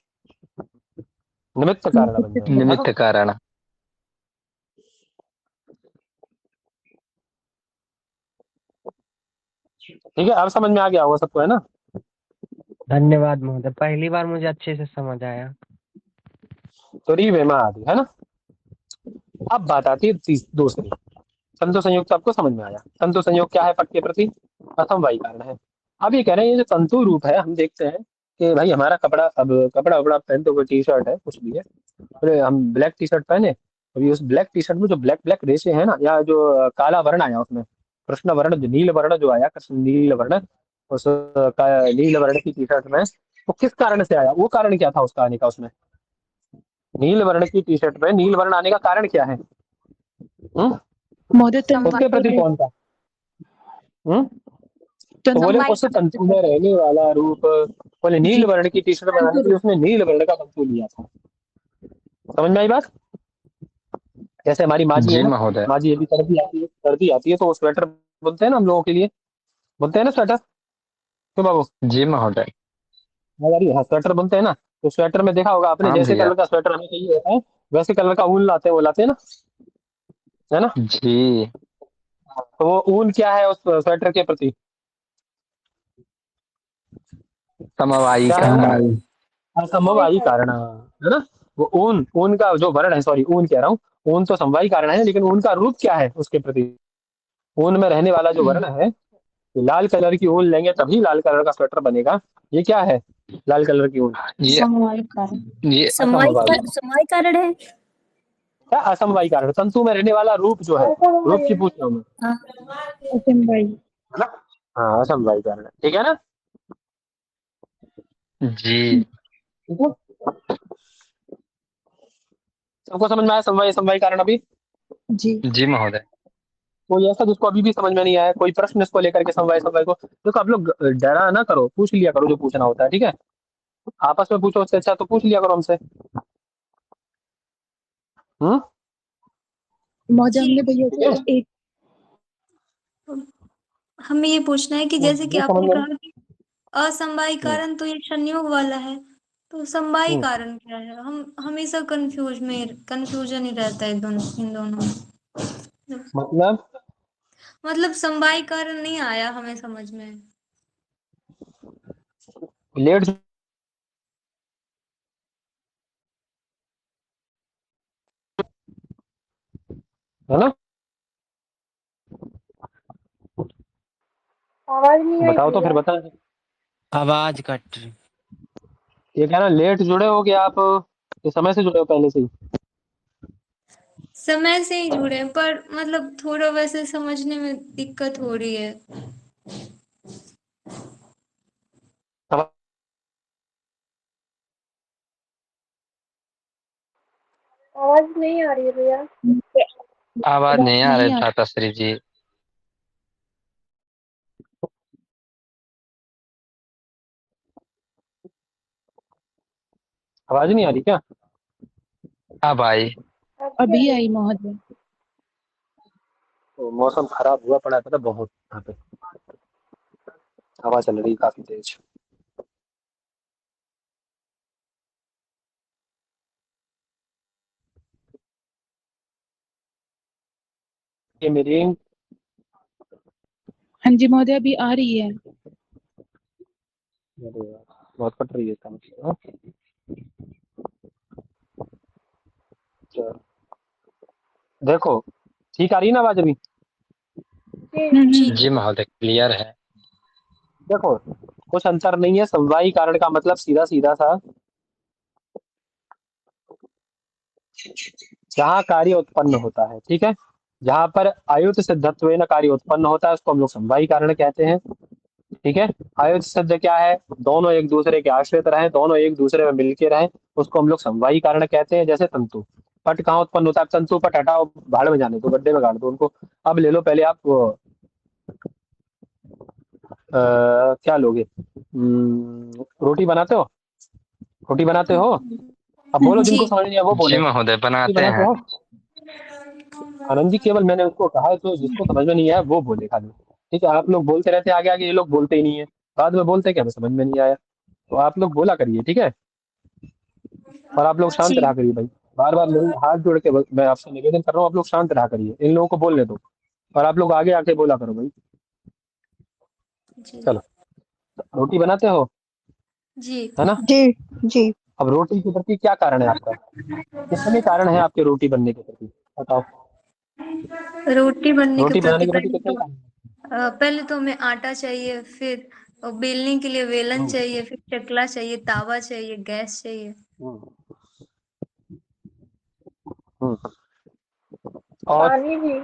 निमित्त कारण बन निमित्त जाएंगे, है ना? निमित्त कारण। ठीक है, अब समझ में आ गया होगा सबको, है ना? धन्यवाद महोदय, पहली बार मुझे अच्छे से समझ आया। तुरी वेमा आदि, है ना? अब बात आती है दूसरी। तंतु संयोग तो आपको समझ में आया। तंतु संयोग क्या है पट के प्रति? असमवायी कारण है। अब ये कह रहे हैं ये जो तंतु रूप है, हम देखते हैं कि भाई हमारा कपड़ा, अब कपड़ा वपड़ा पहनते हुए टी शर्ट है कुछ भी है, अरे हम ब्लैक टी शर्ट पहने, अभी उस ब्लैक टी शर्ट में जो ब्लैक ब्लैक रेशे है ना, या जो काला वर्ण आया उसमें, कृष्ण वर्ण जो नील वर्ण जो आया, कृष्ण नील वर्ण, उस नील वर्ण की टी शर्ट में, वो किस कारण से आया? वो कारण क्या था उसका आने का? उसमें नील वर्ण की टी शर्ट में नील वर्ण आने का कारण क्या है? महोदय तंतु उसके प्रति कौन था? हम्म तो बोले तंतु उस तंतु में रहने वाला रूप, बोले नील जी। वर्ण की टी शर्ट बनाने के लिए उसने नील वर्ण का तंतु लिया था। समझ में आई बात? जैसे हमारी माँ जी है जी ना, महोदय। माँ जी अभी सर्दी आती है तो वो स्वेटर बुनते हैं ना हम लोगों के लिए, बुनते हैं ना स्वेटर, क्यों बाबू? जी महोदय। हाँ, स्वेटर बुनते हैं ना, तो स्वेटर में देखा होगा आपने, हाँ जैसे भैया। कलर का स्वेटर हमें चाहिए होता है वैसे कलर का ऊन लाते हैं, वो लाते हैं ना, है ना? जी। तो वो ऊन क्या है उस स्वेटर के प्रति? समवायी क्या है वो? कारण। असमवायी कारण, है ना? वो ऊन, ऊन का जो वर्ण है, सॉरी ऊन कह रहा हूँ, ऊन तो समवायी कारण है, लेकिन ऊन का रूप क्या है उसके प्रति? ऊन में रहने वाला जो वर्ण है, लाल कलर की ऊन लेंगे तभी लाल कलर का स्वेटर बनेगा। ये क्या है? लाल कलर की ऊन। ये समवाय कारण। ये असमवायी। समवाय कारण है। क्या असमवायी कारण? तंतु में रहने वाला रूप जो है, रूप की पूछ रहा हूँ मैं, हाँ। असमवाय। है ना? हाँ, असमवायी कारण है। ठीक है ना? जी। ठीक है, सबको समझ में आया समवाय समवायी कारण अभी? जी। जी महोदय। कोई ऐसा जिसको अभी भी समझ में नहीं आया, कोई प्रश्न इसको लेकर के समवाय समवाय को? देखो आप लोग डरा ना करो, पूछ लिया करो जो पूछना होता है, ठीक है? आपस में पूछो, उससे अच्छा तो पूछ लिया करो हमसे। हम्म महोदय हमने भैया ठीक से है, एक हमें ये पूछना है कि जैसे कि ये समझ आपने में। कहा कि असमवाय हम्म, कारण तो ये संयोग वाला है, तो समवाय हम्म, कारण क्या है? हम हमेशा कंफ्यूजन ही रहता है दोनों, इन दोनों में। मतलब मतलब समवाय कारण नहीं आया हमें समझ में। लेट, है ना? आवाज नहीं आई बताओ तो फिर भैया। बता। आवाज कट रही। ये क्या ना लेट जुड़े हो कि आप ये समय से जुड़े हो पहले से ही? समय से ही जुड़े हैं, पर मतलब थोड़ा वैसे समझने में दिक्कत हो रही है। समझ- आवाज नहीं आ रही है भैया। आवाज नहीं आ रही नहीं आ था तस्री जी। आवाज नहीं आ रही क्या? अब आई। अभी आ अभी रही आई है। महोदय। तो मौसम खराब हुआ पड़ा है, पता बहुत यहाँ पे हवा चल रही है काफी तेज। ये मेरी हाँ जी महोदय, अभी आ रही है। अरे यार, बहुत कट रही है इसका मतलब, हाँ? चलो, देखो ठीक आ रही है ना आवाज अभी? जी। जी महोदय क्लियर है। देखो कुछ अंतर नहीं है, समवायी कारण का मतलब सीधा सीधा सा जहाँ कार्य उत्पन्न होता है, ठीक है, जहाँ पर अयुत सिद्धत्वेन कार्य उत्पन्न होता है उसको हम लोग समवायी कारण कहते हैं। ठीक है, अयुत सिद्ध क्या है? दोनों एक दूसरे के आश्रित रहें, दोनों एक दूसरे में मिलके रहें, उसको हम लोग समवायी कारण कहते हैं। जैसे तंतु पट कहाँ उत्पन्न होता है? तंतु पट हटाओ, भाड़ में जाने दो, गड्ढे में गाड़ दो उनको। अब ले लो पहले आप क्या लोगे? रोटी बनाते हो? रोटी बनाते हो? अब बोलो, जी। जिनको समझ नहीं आया वो जी बोले। महोदय रोटी बनाते बनाते हैं। हो? आनंद जी, केवल मैंने उसको कहा है तो जिसको समझ में नहीं आया वो बोले खाली। ठीक है, आप लोग बोलते रहते हैं आगे आगे, ये लोग बोलते ही नहीं है, बाद में बोलते हैं कि हमें समझ में नहीं आया। तो आप लोग बोला करिए, ठीक है, और आप लोग शांत जी। रहा करिए भाई। बार बार मेरे हाथ जोड़ के मैं आपसे निवेदन कर रहा हूँ, आप लोग शांत रहा करिए, इन लोगों को बोलने दो और आप लोग आगे आके बोला करो भाई। जी। चलो, रोटी बनाते हो, जी। है ना? जी जी। अब रोटी के प्रति क्या कारण है आपका? कितने कारण है आपके रोटी बनने के प्रति? बताओ। रोटी बनने के रोटी बनाने प्रति के प्रति कितने कारण हैं? पहले तो हमें आटा चाहिए, फिर बेलने के लिए वेलन हम्म, चाहिए, फिर चकला चाहिए, तावा चाहिए, गैस चाहिए। हम्म, हम्म। और पानी भी।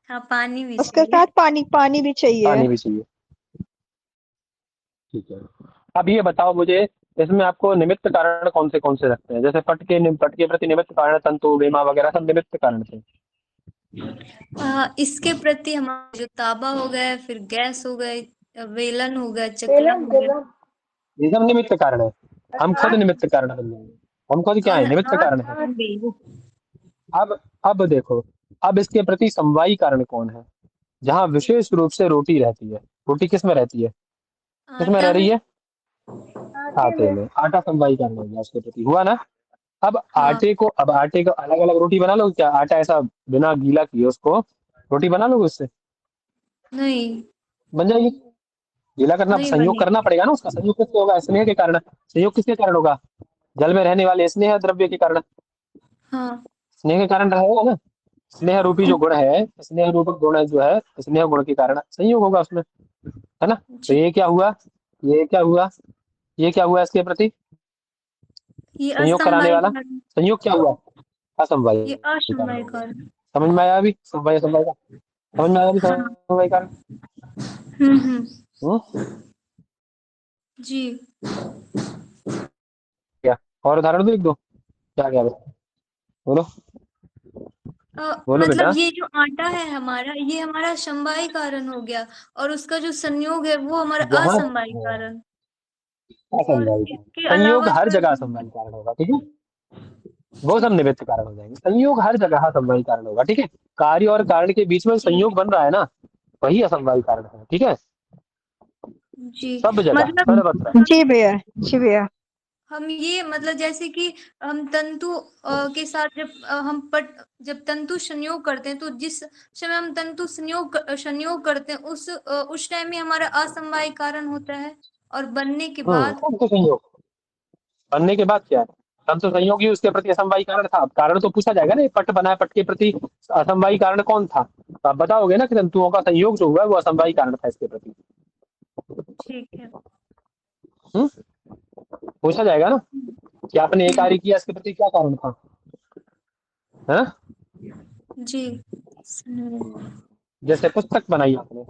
हाँ, पानी भी उसके चाहिए। साथ पानी पानी भी चाहिए। पानी भी चाहिए। ठीक है, अब ये बताओ मुझे, इसमें आपको निमित्त कारण कौन से लगते हैं? जैसे पट के प्रति निमित्त कारण तंतु बेमा वगैरह सब निमित्त कारण थे। इसके प्रति हमारा जो तावा हो गया, फिर गैस हो गए, वेलन हो गया, चकला बेलन हो गया। बेलन। ये सब निमित्त कारण है। हम खुद आठ। निमित्त कारण बन जाएंगे। हम खुद क्या है? और निमित्त आठ कारण है। हम भी। अब देखो, अब इसके प्रति समवायी कारण कौन है? जहाँ विशेष रूप से रोटी रहती है। रोटी किस में रहती है? किस में रह आटा रही में। है? आटे आटे में। में। आटा समवायी कारण हो गया उसके प्रति, हुआ ना? हाँ। अब आटे को अलग अलग रोटी बना लो क्या? आटा ऐसा बिना गीला किए उसको रोटी बना लोगे उससे? नहीं। बन जाएगी। गीला करना, नहीं संयोग करना बनेगी। पड़ेगा ना उसका। संयोग किससे होगा? स्नेह के कारण। संयोग किसके कारण होगा? जल में रहने वाले स्नेह द्रव्य के कारण। हाँ। स्नेह के कारण रहेगा ना। स्नेह रूपी जो गुण है, स्नेह रूपक गुण जो है, स्नेह गुण के कारण संयोग होगा उसमें, है ना? तो जी। ये क्या हुआ? ये क्या हुआ? ये क्या हुआ इसके प्रति? ये संयोग कराने असमवाय वाला। कारण। संयोग क्या हुआ? ये असमवाय कारण असमवाय हो गया। कारण। समझ में आया अभी? समवाय समवाय का समझ में आया अभी? हाँ। समवाय कारण। हम्म। हम्म? जी। क्या और उदाहरण दो एक दो? क्या क्या बोलो, बोलो मतलब बेटा। ये जो आटा है हमारा, ये हमारा समवाय कारण हो गया, और उसका जो संयोग है वो हमारा जहाँ असमवाय कारण। और असमवाय कारण, इसके संयोग अलावा हर फिर जगह असमवाय कारण होगा, ठीक है। वो सब निमित्त कारण हो जाएंगे, संयोग हर जगह असमवाय कारण होगा, ठीक है। कार्य और कारण के बीच में जी। संयोग बन रहा है ना, वही असमवाय कारण है, ठीक है। जी। सब जगह मतलब सर्वत्र। जी भैया। जी भैया। हम ये मतलब जैसे कि हम तंतु के साथ जब तंतु संयोग करते हैं, तो जिस समय हम तंतु संयोग करते हैं उस टाइम में हमारा असमवाय कारण होता है, और बनने के बाद। तब तो संयोग बनने के बाद क्या है? तब तो संयोग ही उसके प्रति असमवाय कारण था। अब कारण तो पूछा जाएगा ना, ये पट बना है, पट के प्रति असमवाय कारण कौन था? तो आप बताओगे ना कि तंतुओं का संयोग जो हुआ है वो असमवाय कारण था इसके प्रति। ठीक है। हम्म? पूछा जाएगा ना कि आपने ये कार्य किया, इसके प्रति क्या कारण था, है ना? जी। जैसे पुस्तक बनाई आपने,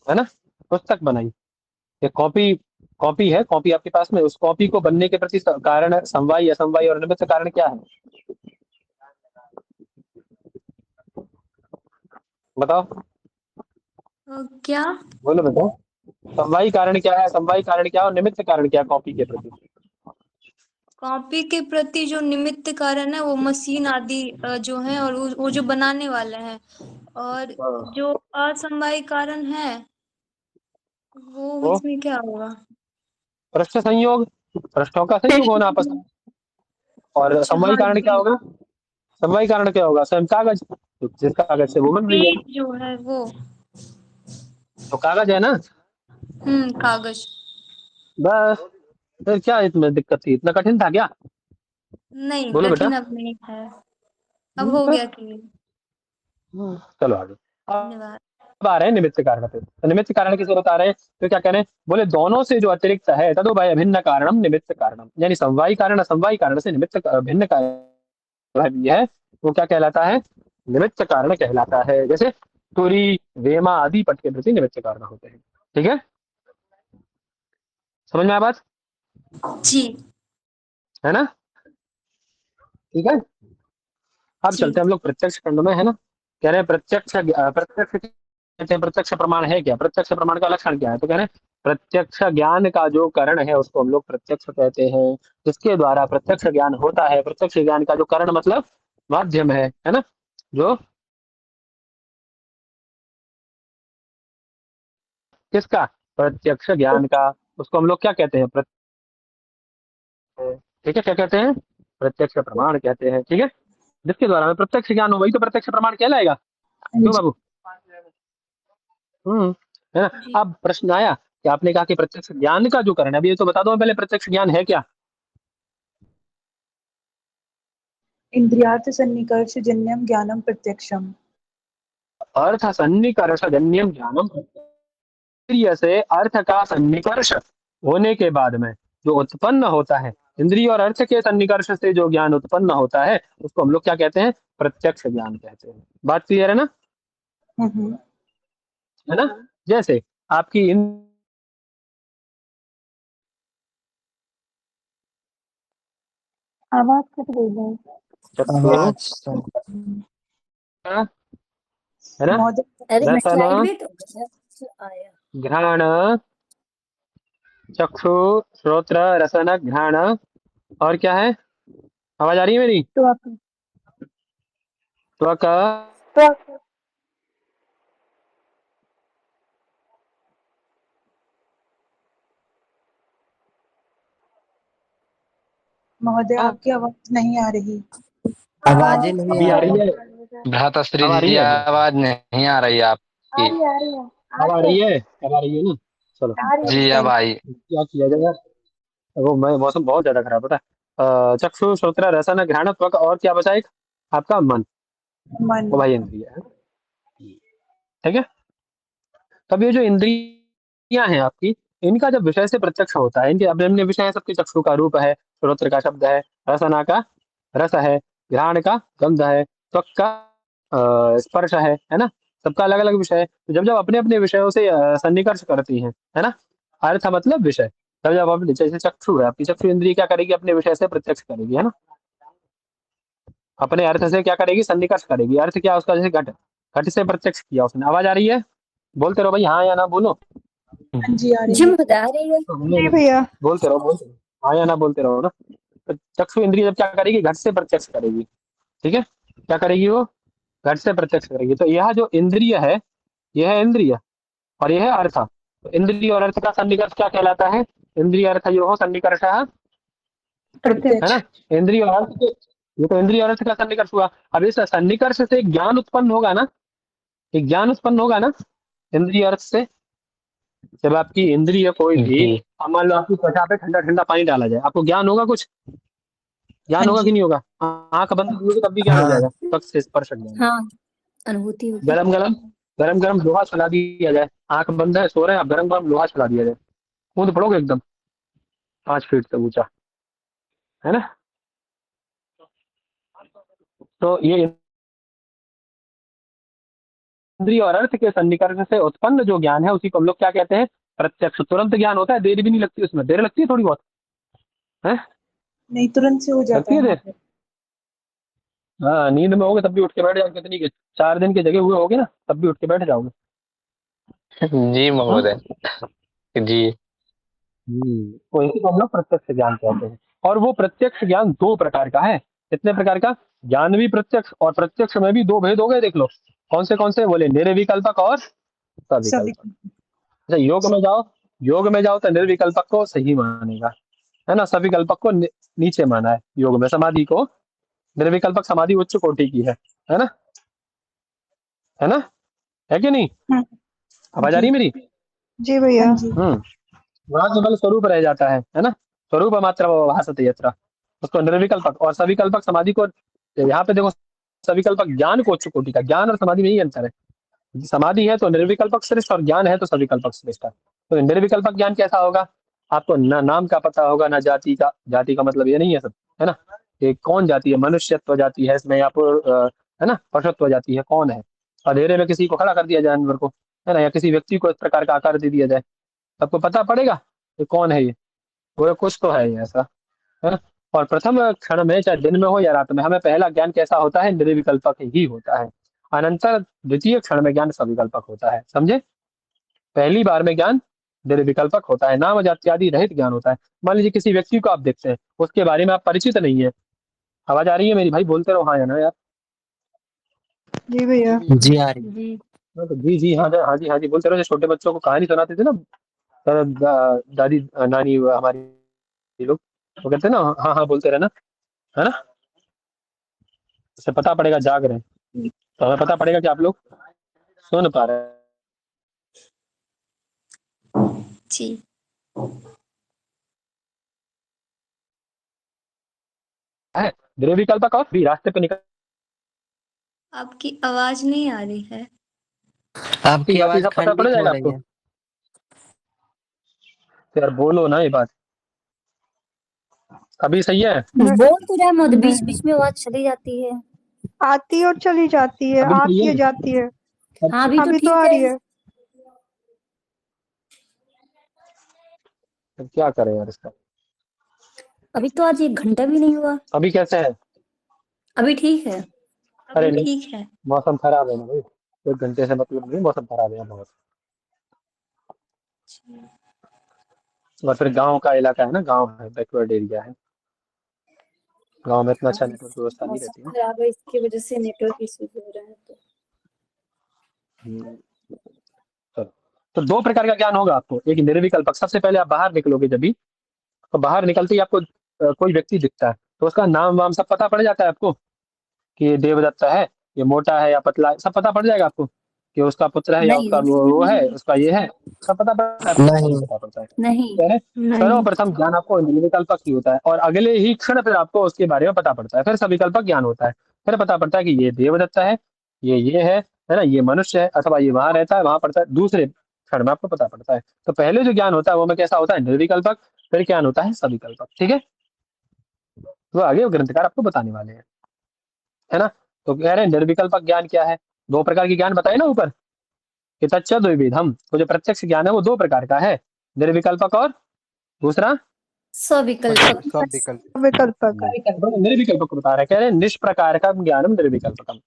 है ना? पुस्तक बनाई, ये कॉपी कॉपी है, कॉपी आपके पास में, उस कॉपी को बनने के प्रति कारण, समवायी, असमवायी और निमित्त कारण क्या है? बताओ, क्या? बोलो बताओ। समवायी कारण क्या है, असमवायी कारण क्या है और निमित्त कारण क्या है कॉपी के प्रति? कॉपी के प्रति जो निमित्त कारण है वो मशीन आदि जो है, और वो जो बनाने वाले हैं, और जो असमवायी कारण है वो वो इसमें क्या होगा? पृष्ठ संयोग, पृष्ठों का संयोग होना आपस में। और अच्छा, समवायी हाँ कारण क्या जी। होगा? समवायी कारण क्या होगा? स्वयं कागज, तो जिस कागज से वो बन रही है, पेज जो है वो। तो कागज है ना, कागज। बस। फिर क्या इसमें दिक्कत थी, इतना कठिन था क्या? नहीं, बोलो बेटा। कठिन अब नहीं है, अब हो तो गया क्लियर। चलो आगे। धन्यवाद। अब आ रहे हैं निमित्त कारण पे। तो निमित्त कारण किसे बता रहे हैं? तो क्या कह रहे हैं? बोले दोनों से जो अतिरिक्त है, तदुभय अभिन्न कारणम निमित्त कारणम, यानी समवायी कारण असमवायी कारण से निमित्त भिन्न कारण भी है, वो क्या कहलाता है? निमित्त कारण कहलाता है। जैसे तुरी, वेमा आदि पट के प्रति निमित्त कारण होते हैं। ठीक है, समझ में आया बात? जी। है ना? ठीक है, अब जी। चलते हैं हम लोग प्रत्यक्ष खंड में, है ना? कह रहे हैं प्रत्यक्ष कहते हैं, प्रत्यक्ष प्रमाण है क्या, प्रत्यक्ष प्रमाण का लक्षण क्या है? तो कह रहे हैं प्रत्यक्ष ज्ञान का जो करण है उसको हम लोग प्रत्यक्ष कहते हैं, जिसके द्वारा प्रत्यक्ष ज्ञान होता है। प्रत्यक्ष ज्ञान का जो करण मतलब माध्यम है ना, जो किसका, प्रत्यक्ष ज्ञान का, उसको हम लोग क्या कहते हैं? ठीक है, क्या कहते हैं? प्रत्यक्ष प्रमाण कहते हैं। ठीक है, जिसके द्वारा हमें प्रत्यक्ष ज्ञान हो, वही तो प्रत्यक्ष प्रमाण कहलाएगा। क्यों बाबू? है ना? जी। अब प्रश्न आया कि आपने कहा कि प्रत्यक्ष ज्ञान का जो कारण है, अभी ये तो बता दो पहले, प्रत्यक्ष ज्ञान है क्या? इंद्रियार्थ सन्निकर्ष जन्यम ज्ञानम प्रत्यक्षम। अर्थ सन्निकर्ष जन्यम ज्ञानम, इंद्रिय से अर्थ का सन्निकर्ष होने के बाद में जो उत्पन्न होता है, इंद्रिय और अर्थ के सन्निकर्ष से जो ज्ञान उत्पन्न होता है, उसको हम लोग क्या कहते हैं? प्रत्यक्ष ज्ञान कहते हैं। बात क्लियर है ना? हम्म। है ना? जैसे आपकी आवाज कट गई है। चक्षु, आवाज है ना, महोदय, रसन, घ्राण, चक्षु, श्रोत्र, रसन, घ्राण, और क्या है? आवाज आ रही है मेरी? त्वक त्वक, त्वक महोदय आपकी आवाज नहीं आ रही। आवाज ही नहीं अभी आ आ रही। रही है? भ्राताश्री अब आ रही जी, है? आवाज नहीं आ रही आ आपकी। रही है, आ रही है, आ अब आ रही रही है, है? अब आ रही है ना? चलो, आ रही है। जी, अब आई। क्या किया जाए यार, वो मैं मौसम बहुत ज्यादा खराब होता है। चक्षु, श्रोत्र, रसन, घ्राण, त्वक, और क्या बचा एक? आपका मन, मन। वो भाई इंद्रिय है। ठीक है, तब ये जो इंद्रियां हैं आपकी, इनका जब विषय से प्रत्यक्ष होता है, इनके अभिन्न विषय है सबके, चक्षु का रूप है, श्रोत्र का शब्द है, रसना का रस है, घ्राण का गंध है, त्वक का स्पर्श है ना? सबका अलग अलग विषय है। तो जब जब अपने अपने विषयों से सन्निकर्ष करती हैं, है ना, अर्थ मतलब विषय, तब जब आप, जैसे चक्षु है आपकी, चक्षु इंद्रिय क्या करेगी? अपने विषय से प्रत्यक्ष करेगी, है ना, अपने अर्थ से क्या करेगी? सन्निकर्ष करेगी। अर्थ क्या उसका? जैसे घट, घट से प्रत्यक्ष किया उसने। आवाज आ रही है? बोलते रहो भाई, हाँ या ना बोलो। हाँ जी, आ रही है। जी भैया। बोलते रहो, बोलते रहो, हाँ या ना बोलते रहो ना। तो चक्षु इंद्रिय जब क्या करेगी? घट से प्रत्यक्ष करेगी। ठीक है, क्या करेगी वो? घट से प्रत्यक्ष करेगी। तो यह जो इंद्रिय है, यह है इंद्रिय, और यह है अर्थ। तो इंद्रिय और अर्थ का सन्निकर्ष क्या कहलाता है? इंद्रिय अर्थ जो हो सन्निकर्ष, है प्रत्यक्ष। ना? इंद्रिय और अर्थ के, ये तो इंद्रिय और अर्थ का सन्निकर्ष हुआ। अब इस सन्निकर्ष से ज्ञान उत्पन्न होगा ना, एक ज्ञान उत्पन्न होगा ना इंद्रिय अर्थ से। जब आपकी इंद्रिय कोई भी, जी। अब मान लो आपकी त्वचा पे ठंडा ठंडा पानी डाला जाए, आपको ज्ञान होगा कुछ? ज्ञान हाँ होगा कि जी। नहीं होगा? आंख बंद होगी तब भी ज्ञान हो हाँ। जाएगा, त्वक से स्पर्श ज्ञान। हाँ, अनुभूति होगी। गरम गरम, गरम गरम लोहा चला दिया जाए, आंख बंद है, सो रहे हैं आप, गरम गरम लोहा चला दिया जाए, कूद पड़ोगे एकदम 5 फीट से ऊंचा, है ना। तो ये इंद्रिय और अर्थ के सन्निकर्ष से उत्पन्न जो ज्ञान है उसी को हम लोग क्या कहते हैं, प्रत्यक्ष। तुरंत ज्ञान होता है, देर भी नहीं लगती उसमें। देर लगती है थोड़ी बहुत है, नहीं तुरंत से हो जाता लगती है है। देर। हाँ, नींद में होगे तब भी उठ के बैठ जाओगे, कितनी के 4 दिन के जगह हुए होगे ना, तब भी उठ के बैठ जाओगे। जी हाँ? महोदय जी। तो इसी को हम लोग प्रत्यक्ष ज्ञान कहते हैं। और वो प्रत्यक्ष ज्ञान 2 प्रकार का है। कितने प्रकार का? ज्ञान भी प्रत्यक्ष, और प्रत्यक्ष में भी 2 भेद हो गए, देख लो। कौन से बोले? निर्विकल्पक और सविकल्पक। अच्छा, योग में जाओ तो निर्विकल्पक को सही मानेगा, है ना। सविकल्पक को नीचे माना है योग में। समाधि को, निर्विकल्पक समाधि उच्च कोटि की है ना, है ना, है कि नहीं? आवाज आ रही है मेरी? जी भैया। वहां केवल स्वरूप रह जाता है ना। स्वरूप मात्र भासते यत्र, उसको निर्विकल्पक और सविकल्पक समाधि को। यहाँ पे देखो, सविकल्पक ज्ञान को उच्च कोटि का, ज्ञान और समाधि में ही अंतर है। समाधि है तो निर्विकल्पक श्रेष्ठ, और ज्ञान है तो सविकल्पक श्रेष्ठ। तो निर्विकल्पक ज्ञान कैसा होगा? आपको ना नाम का पता होगा, ना जाति का। जाति का मतलब ये नहीं है सब, है ना, कि कौन जाति है, मनुष्यत्व जाति है इसमें, या फिर है ना, पशुत्व जाति है, कौन है। अंधेरे में किसी को खड़ा कर दिया जाए, जानवर को, है ना, या किसी व्यक्ति को इस प्रकार का आकार दे दिया जाए, सबको पता पड़ेगा कि कौन है ये, वो कुछ तो है ये ऐसा, है ना। और प्रथम क्षण में, चाहे दिन में हो या रात में, हमें पहला ज्ञान कैसा होता है? निर्विकल्पक ही होता है। अनंतर द्वितीय क्षण में ज्ञान सविकल्पक होता है, समझे। पहली बार में ज्ञान निर्विकल्पक होता है, नाम जाति आदि रहित ज्ञान होता है। मान लीजिए किसी व्यक्ति को आप देखते हैं, उसके बारे में आप परिचित नहीं है। आवाज आ रही है मेरी? भाई बोलते रहो हाँ या ना यार। जी भैया। जी आ रही। हाँ तो जी हाँ, हाँ जी हाँ जी बोलते रहो। जो छोटे बच्चों को कहानी सुनाते थे ना, दादी नानी हमारी लोग, वो कहते हैं ना हाँ हाँ बोलते रहना, है ना। उससे पता पड़ेगा जाग रहे हैं, तो हमें पता पड़ेगा कि आप लोग सुन पा रहे जी। हैं। निर्विकल्पक और भी रास्ते पे निकल। आपकी आवाज नहीं आ रही है। आपकी आवाज सब पता पड़ खंडित हो जाएगा रही आपको। है। तो यार बोलो ना ये बात, अभी सही है? बोल तो रहा मत, बीच बीच में आवाज चली जाती है, आती और चली जाती है, अभी सही आती है है? जाती है। हाँ अभी तो आ रही है। अब क्या करें यार इसका। अभी तो आज 1 घंटा भी नहीं हुआ। अभी कैसे है? अभी ठीक है। अरे नहीं, ठीक है। मौसम खराब है ना भाई, 1 घंटे से मतलब नहीं, मौसम खराब है बहुत। और फिर गांव का इलाका है ना, गांव है, बैकवर्ड एरिया है। गांव में इतना अच्छा नेटवर्क व्यवस्था नहीं रहती मौसम है। खराब है, इसकी वजह से नेटवर्क इश्यू हो रहा है। चलो, तो 2 प्रकार का ज्ञान होगा आपको। एक निर्विकल्पक, सबसे पहले आप बाहर निकलोगे जब भी, तो बाहर निकलते ही आपको कोई व्यक्ति दिखता है, तो उसका नाम वाम सब पता पड़ जाता है आपको, कि ये देवदत्ता है, ये मोटा है या पतला है, सब पता पड़ जाएगा आपको, कि उसका पुत्र है या उसका वो है, उसका ये है, सब पता पड़ता है, नहीं पता पड़ता है। नहीं सर्वप्रथम ज्ञान आपको निर्विकल्पक ही होता है, और अगले ही क्षण फिर आपको उसके बारे में पता पड़ता है। फिर सविकल्पक ज्ञान होता है, फिर पता पड़ता है कि ये देवदत्ता है, ये है ना, ये मनुष्य है, अथवा ये वहां रहता है, वहां पड़ता है, दूसरे क्षण में आपको पता पड़ता है। तो पहले जो ज्ञान होता है वो में कैसा होता है? निर्विकल्पक। फिर ज्ञान होता है सविकल्पक, ठीक है। तो आगे वो ग्रंथकार आपको बताने वाले हैं, है ना। तो कह रहे हैं निर्विकल्पक ज्ञान क्या है? 2 प्रकार की ज्ञान बताए ना ऊपर, कि तच्च द्विविधम। तो जो प्रत्यक्ष ज्ञान है वो 2 प्रकार का है, निर्विकल्पक और दूसरा सविकल्पक। निर्विकल्पक को बता रहे, कह रहे हैं निष्प्रकारक ज्ञानम निर्विकल्पकम।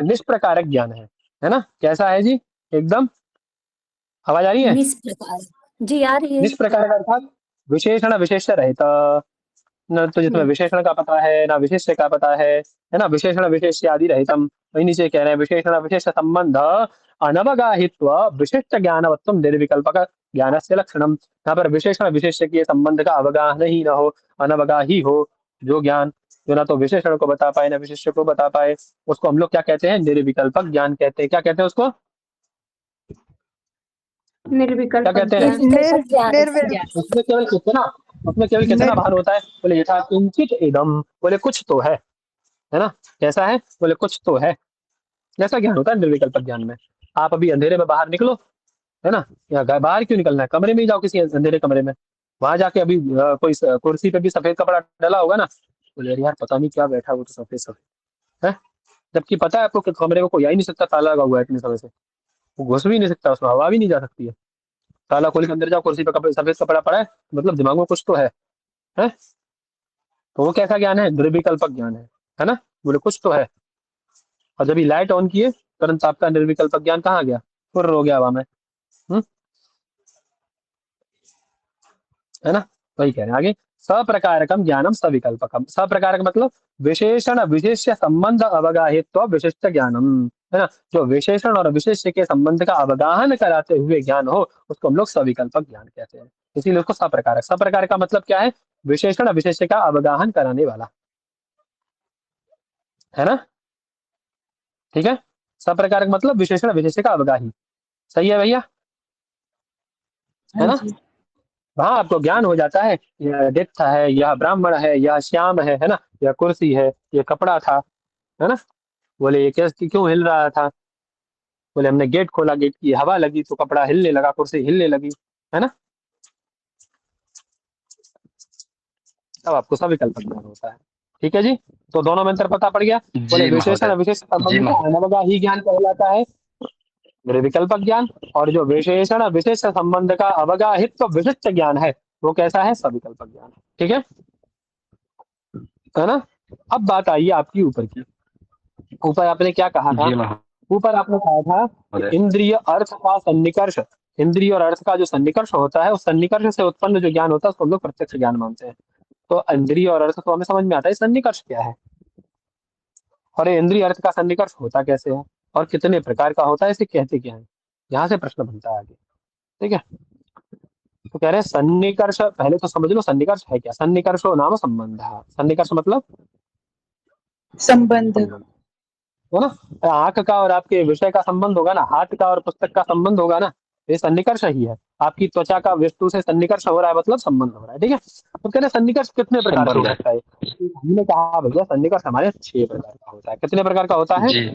निष्प्रकारक ज्ञान है ना। कैसा है जी? एकदम, आवाज आ रही है? निष्प्रकार। जी आ रही है। निष्प्रकारक अर्थात विशेषण विशेष्य रहित, न तो जिसमें विशेषण का पता है, ना विशेष्य का पता है ना, विशेषण विशेष्य आदि रहितम। वही नीचे कह रहे हैं विशेषण विशेष संबंध अनवगाहित्व विशिष्ट ज्ञानवत्व निर्विकल्पक ज्ञान से लक्षणम। यहाँ पर विशेषण विशेष्य के संबंध का अवगाहन ही न हो, अनवगाही हो, जो ज्ञान जो ना तो विशेषण को बता पाए ना विशेष्य को बता पाए, उसको हम लोग क्या कहते हैं? निर्विकल्पक ज्ञान कहते हैं। क्या कहते हैं उसको? क्या कहते हैं? उसमें केवल कितना भार होता है? बोले यथा किंचित इदम, बोले कुछ तो है ना। कैसा है? बोले कुछ तो है, ऐसा ज्ञान होता है निर्विकल्पक ज्ञान में। आप अभी अंधेरे में बाहर निकलो, है ना, या बाहर क्यों निकलना है? कमरे में ही जाओ, किसी अंधेरे कमरे में, वहां जाके अभी कोई कुर्सी पे भी सफेद कपड़ा डला होगा ना, बोले यार पता नहीं क्या बैठा, वो तो सफेद सफेद है, जबकि पता है आपको कि कमरे में कोई आ ही नहीं सकता, ताला लगा हुआ है इतने समय से, वो घुस भी नहीं सकता, उसमें हवा भी नहीं जा सकती है। ताला खोल के अंदर जाओ, कुर्सी पे सफेद कपड़ा पड़ा है, मतलब दिमाग में कुछ तो है? तो वो कैसा ज्ञान है? निर्विकल्पक ज्ञान है ना? बोले कुछ तो है। और जब ये लाइट ऑन किए, तुरंत आपका निर्विकल्पक ज्ञान कहाँ गया? फुर्र हो गया हवा में। है ना? वही कह रहे हैं आगे, सप्रकारकम ज्ञानम सविकल्पकम। सप्रकारक मतलब विशेषण विशेष्य संबंध अवगाहित्व विशिष्ट ज्ञानम, है ना? जो विशेषण और विशेष्य के संबंध का अवगाहन कराते हुए ज्ञान हो, उसको हम लोग सविकल्पक ज्ञान कहते हैं। इसीलिए उसको सप्रकारक, सप्रकारक का मतलब क्या है? विशेषण विशेष्य का अवगाहन कराने वाला, है ना? ठीक है, सप्रकारक मतलब विशेषण विशेष्य का अवगाही। सही है भैया? है हाँ ना? जी। वहां आपको ज्ञान हो जाता है, यह दित्य है, यह ब्राह्मण है, यह श्याम है ना? यह कुर्सी है, यह कपड़ा था, है ना? बोले ये कैसे क्यों हिल रहा था? बोले हमने गेट खोला, गेट की हवा लगी तो कपड़ा हिलने लगा, कुर्सी हिलने लगी, है ना? तब आपको सविकल्पक ज्ञान होता है। ठीक है जी, तो दोनों में अंतर पता पड़ गया। बोले जी विशेषण महोदय। विशेष जी संबंध का महोदय। अनवगाही ज्ञान कहलाता है निर्विकल्पक ज्ञान, और जो विशेषण विशेष संबंध का अवगाहित्व विशिष्ट ज्ञान है, वो कैसा है? सविकल्पक ज्ञान। ठीक है ना? अब बात आई आपकी ऊपर की। ऊपर आपने क्या कहा था? जी महोदय। ऊपर आपने कहा था कि इंद्रिय अर्थ का सन्निकर्ष, इंद्रिय और अर्थ का जो सन्निकर्ष होता है, उस सन्निकर्ष से उत्पन्न जो ज्ञान होता है उसको हम लोग प्रत्यक्ष ज्ञान मानते हैं। तो इंद्रिय और अर्थ तो हमें समझ में आता है, सन्निकर्ष क्या है, और ये इंद्रिय अर्थ का सन्निकर्ष होता कैसे है, और कितने प्रकार का होता है, इसे कहते क्या है? यहाँ से प्रश्न बनता है आगे। ठीक है, तो कह रहे हैं सन्निकर्ष, पहले तो समझ लो सन्निकर्ष है क्या। सन्निकर्षो नाम संबंध, सन्निकर्ष मतलब संबंध। संबंध, है ना? आंख का और आपके विषय का संबंध होगा ना, हाथ का और पुस्तक का संबंध होगा ना, ये सन्निकर्ष ही है। आपकी त्वचा का वस्तु से सन्निकर्ष हो रहा है, मतलब संबंध हो रहा है। ठीक है, तो कहते हैं सन्निकर्ष कितने प्रकार से हो संबंध है। सकता है? हमने कहा भैया सन्निकर्ष हमारे 6 प्रकार का होता है। कितने प्रकार का होता है? जी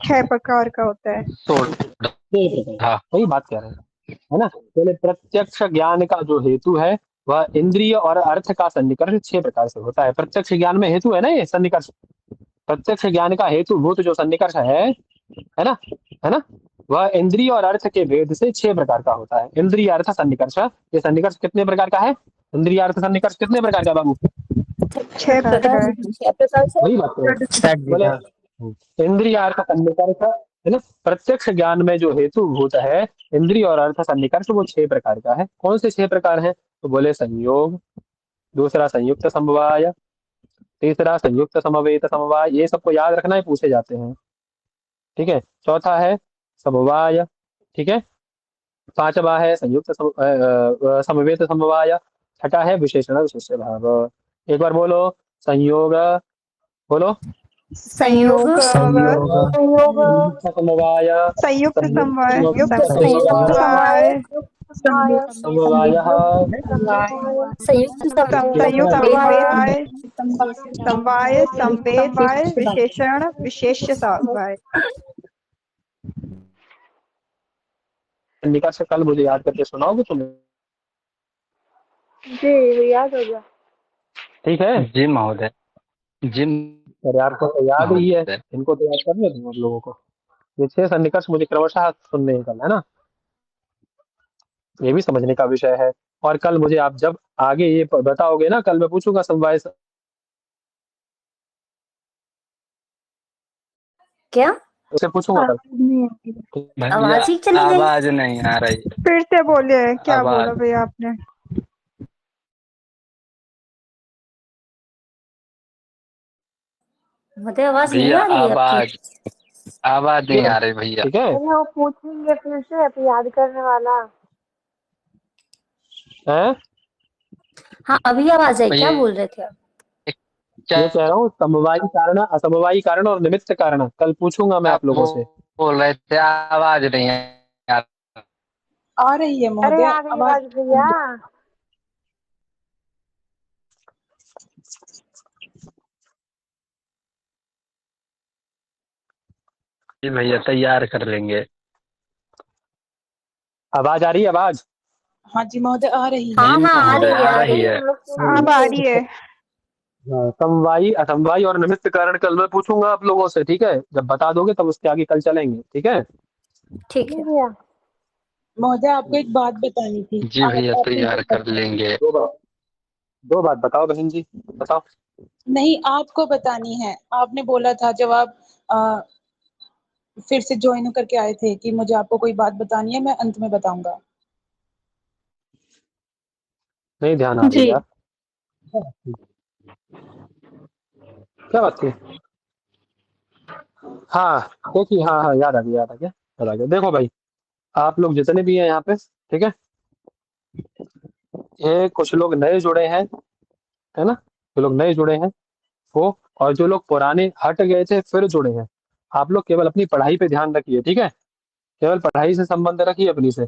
6 प्रकार का होता है। 6 प्रकार। हाँ। वही बात कह रहे हैं, है ना? पहले प्रत्यक्ष ज्ञान का जो हेतु है, वह इंद्रिय और अर्थ का सन्निकर्ष 6 प्रकार से होता है। प्रत्यक्ष ज्ञान में हेतु है ना ये सन्निकर्ष, प्रत्यक्ष ज्ञान का हेतु भूत जो सन्निकर्ष है ना, है ना? वह इंद्रिय और अर्थ के भेद से 6 प्रकार का होता है। इंद्रिय अर्थ सन्निकर्ष, ये सन्निकर्ष कितने प्रकार का है? इंद्रिय अर्थ सन्निकर्ष कितने प्रकार का बाबू? 6 प्रकार है। वही बात है। सर जी बोले हाँ। इंद्रिय अर्थ सन्निकर्ष, है ना? प्रत्यक्ष ज्ञान में जो हेतु भूत है इंद्रिय और अर्थ सन्निकर्ष, वो 6 प्रकार का है। कौन से 6 प्रकार हैं? तो बोले संयोग, दूसरा संयुक्त समवाय, तीसरा संयुक्त समवेत समवाय, ये सबको याद रखना है, पूछे जाते हैं। ठीक है, चौथा है समवाय, ठीक है, पांचवा है संयुक्त समवेत समवाय, छठा है विशेषण विशेष भाव। एक बार बोलो, संयोग, बोलो, संयोग संयोग संयुक्त समवाय, संयुक्त समवाय संयुक्त समवाय समवाय, संयुक्त संयुक्त समवेत समवाय समवाय संवेद विशेषण विशेष्य समवाय। निकाल से कल मुझे याद करके सुनाओगे तुम्हें? जी याद हो गया। ठीक है, जी महोदय। जी अरे आपको तो याद ही है, महोदय। इनको तो याद करने दो आप लोगों को। ये 6 सन्निकर्ष मुझे क्रमशः सुनने हैं कल, है ना? ये भी समझने का विषय है। और कल मुझे आप जब आगे ये बताओगे ना, कल मैं पूछूंगा समवाय, क्या उसे पूछूंगा कल। भैया आवाज ही चली गई? आवाज नहीं आ रही। फिर से बोलिए, क्या आवाज बोला भैया आपने? मुझे आवाज नहीं भैया आ रही है आपकी? आवाज नहीं आ रही भैया। ठीक है, अरे वो पूछेंगे फिर से याद करने वाला। हैं? हाँ अभी आवाज आई, क्या भैया बोल रहे थे आप? क्या ये कह रहा हूँ समवायी कारण, असमवायी कारण और निमित्त कारण कल पूछूंगा मैं आप आप लोगों से। बोल रहे थे? आवाज नहीं आ रही। आ रही है अरे महोदय आ गई आवाज। आवाज भैया। जी भैया तैयार कर लेंगे। आवाज आ रही है? आवाज हाँ जी महोदय आ रही है। हाँ हाँ आ रही है आ आ रही रही है है। हम लोग सुन अब आ रही है। समवायी असमवायी और निमित्त कारण कल मैं पूछूंगा आप लोगों से, ठीक है? जब बता दोगे तब उसके आगे कल चलेंगे, ठीक है? ठीक है। महोदय आपको एक बात बतानी थी। जी भैया आपने तैयार जो कर लेंगे। दो बात बताओ बहन जी, बताओ। नहीं आपको बतानी है। आपने बोला था जब आप फिर से ज्वाइन करके आए थे कि मुझे आपको कोई बात बतानी है, मैं अंत में बताऊंगा। नहीं ध्यान आ रही जी यार, क्या बात थी? हाँ देखिए, हाँ हाँ याद आ गया, याद आ गया, याद आ गया। देखो भाई, आप लोग जितने भी हैं यहाँ पे, ठीक है, ये कुछ लोग नए जुड़े हैं, है ना? जो लोग नए जुड़े हैं वो, और जो लोग पुराने हट गए थे फिर जुड़े हैं। आप लोग केवल अपनी पढ़ाई पे ध्यान रखिए, ठीक है? केवल पढ़ाई से संबंध रखिए अपनी से।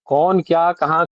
कौन क्या कहाँ